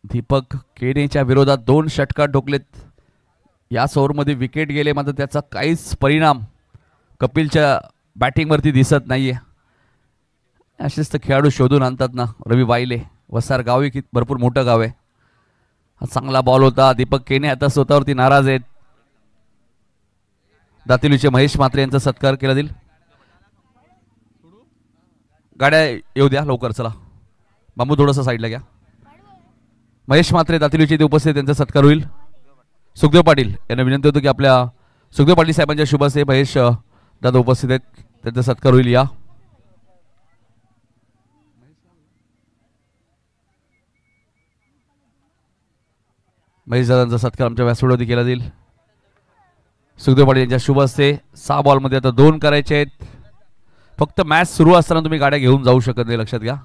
[SPEAKER 2] दीपक केनेच्या विरोधात 2 षटकार ठोकलेत. या ओव्हरमध्ये विकेट गेले मात्र त्याचा काहीच परिणाम कपिलच्या बॅटिंगवरती दिसत नाहीये. असेच तर खेळाडू शोधून आणतात ना. रवी वाईले वसार गावी की भरपूर मोठं गाव आहे. हा चांगला बॉल होता. दीपक केने आता स्वतःवरती नाराज आहेत. दातिलीचे महेश म्हात्रे यांचा सत्कार केला जाईल. गाड्या येऊ द्या लवकर. चला बांबू थोडंसं साईडला घ्या. महेश म्हात्रे दातिलीचे इथे उपस्थित त्यांचा सत्कार होईल. सुखदेव पाटील यांना विनंती होतो की आपल्या सुखदेव पाटील साहेबांच्या शुभ हस्ते महेश दादा उपस्थित आहेत त्यांचा सत्कार होईल. या महेश दादांचा सत्कार आमच्या व्यासपीठावरती केला जाईल. सुखदेव पाटील यांच्या शुभ हस्ते. 6 बॉलमध्ये आता 2 करायचे आहेत. फक्त मॅच सुरू असताना तुम्ही गाड्या घेऊन जाऊ शकत नाही लक्षात घ्या.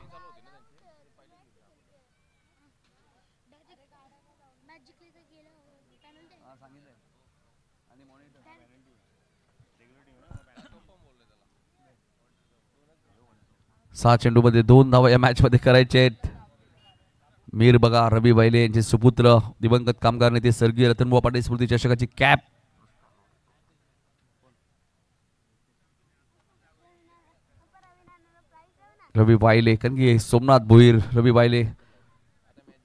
[SPEAKER 2] 6 चेंडूमध्ये 2 धावा या मॅच मध्ये करायचे आहेत. मीर बघा रवी वायले यांचे सुपुत्र दिवंगत कामगार नेते स्वर्गीय रतनबुवा पाटील स्मृती चषकाची कॅप. रवी वायले कारण की सोमनाथ भोईर रवी वायले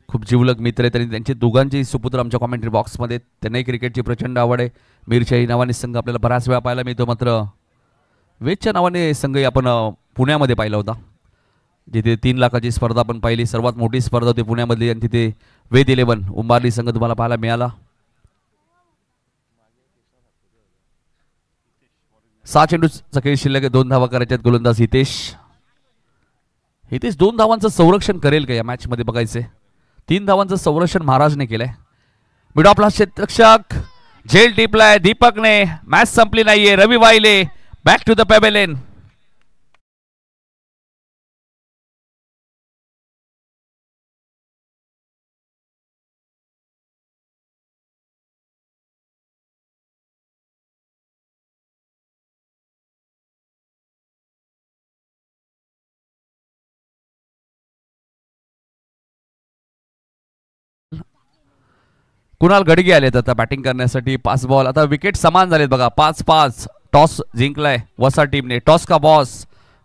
[SPEAKER 2] खूप जिवलग मित्र आहेत आणि त्यांचे दोघांचे सुपुत्र आमच्या कॉमेंट्री बॉक्समध्ये. त्यांनाही क्रिकेटची प्रचंड आवड आहे. मीरच्याही नावाने संघ आपल्याला बऱ्याच वेळा पाहायला मिळतो. मात्र वेदच्या नावाने संघही आपण पुण्यामध्ये पाहिला होता, जिथे 3 लाखाची स्पर्धा आपण पाहिली. सर्वात मोठी स्पर्धा होती पुण्यामधली आणि तिथे वेद 11 उंबारली संघ तुम्हाला पाहायला मिळाला. 6 चेंडूचा खेळ शिल्लक आहे. 2 धावा करायच्या आहेत. गोलंदाज हितेश 2 धावांचं संरक्षण करेल का या मॅच मध्ये बघायचे. 3 धावांचं संरक्षण महाराजने केलंय. मिड ऑफला क्षेत्ररक्षक झेल टिपलाय दीपकने. मॅच संपली नाहीये. Ravi Wayle back to the pavilion. Kunal Gadge आलेत आता बॅटिंग करण्यासाठी. 5 बॉल आता विकेट समान झालेत बघा. 5-5 टॉस जिंकलाय वसार टीमने. टॉस का बॉस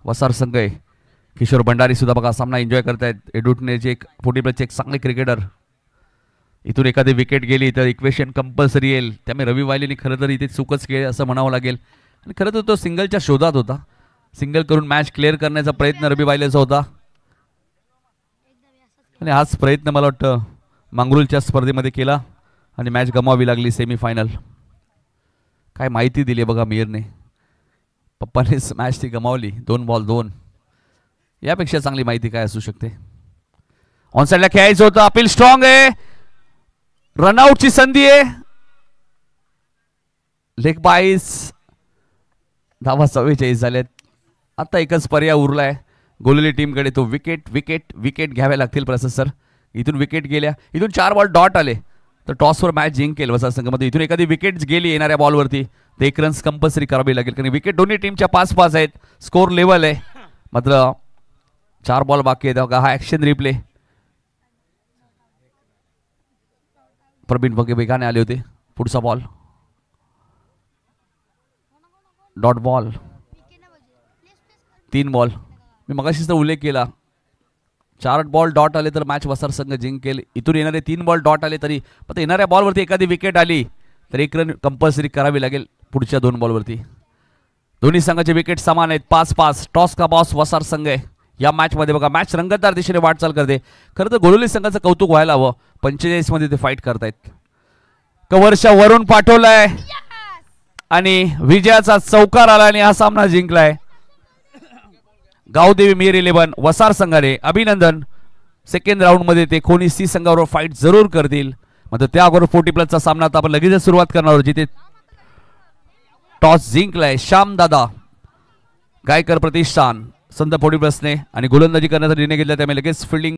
[SPEAKER 2] वसार संघ आहे. किशोर भंडारी सुद्धा बघा सामना एन्जॉय करतायत. एडुटने जे एक 40+ एक चांगले क्रिकेटर. इथून एखादी विकेट गेली तर इक्वेशन कंपल्सरी येईल. त्यामुळे रवी वायलेने खरं तर इथे चूकच केली असं म्हणावं लागेल. आणि खरं तर तो सिंगलच्या शोधात होता. सिंगल करून मॅच क्लिअर करण्याचा प्रयत्न रवी वायलेचा होता आणि हाच प्रयत्न मला वाटतं मांगरूळच्या स्पर्धेमध्ये केला आणि मॅच गमावी लागली सेमीफायनल. काय माहिती दिली बघा मीरने. पप्पानेच मॅच ती गमावली. 2 बॉल 2. यापेक्षा चांगली माहिती काय असू शकते. ऑन साइडला खेळायचं होतं. अपील स्ट्रॉंग आहे. रनआउटची संधी आहे. लेग बाईस. धावा 44 झाल्यात. आता एकच पर्याय उरलाय गोलली टीमकडे. तो विकेट विकेट विकेट घ्यावे लागतील प्रसाद सर. इथून विकेट गेल्या. इथून 4 बॉल डॉट आले तर टॉसवर मॅच जिंकेल वसार संघामध्ये. इथून एखादी विकेट गेली येणाऱ्या बॉलवरती तर 1 रन्स कंपल्सरी करावी लागेल कारण विकेट दोन्ही टीमच्या 5-5 आहेत. स्कोर लेवल आहे. मात्र 4 बॉल बाकी आहेत. हा ऍक्शन रिप्ले. प्रवीण बघे वेगाने आले होते. पुढचा बॉल डॉट बॉल. 3 बॉल. मी मगाशीच तर उल्लेख केला 4 बॉल डॉट आले तर मॅच वसार संघ जिंकेल. इथून येणारे 3 बॉल डॉट आले तरी पण येणाऱ्या बॉलवरती एखादी विकेट आली तर 1 रन कंपल्सरी करावी लागेल पुढच्या 2 बॉलवरती. दोन्ही संघाचे विकेट समान आहेत. 5-5 टॉस का बॉस वसार संघ आहे या मॅच मध्ये. बघा मॅच रंगतदार दिशेने वाटचाल करते. खरं तर गोलोली संघाचं कौतुक व्हायला हवं. 45 मध्ये ते फाईट करतायत. कव्हरच्या वरून पाठवलाय आणि विजयाचा चौकार आला आणि हा सामना जिंकलाय गावदेवी मीर 11 वसार संघाने. अभिनंदन. सेकंड राऊंड मध्ये ते कोणी सी संघावर फाईट जरूर करतील. मात्र त्या अगोदर 40+ सामना आता आपण लगेच सुरुवात करणार आहोत जिथे टॉस जिंकलाय श्यामदादा गायकर प्रतिष्ठान संत 40+ ने आणि गोलंदाजी करण्याचा निर्णय घेतला. त्यामुळे लगेच फिल्डिंग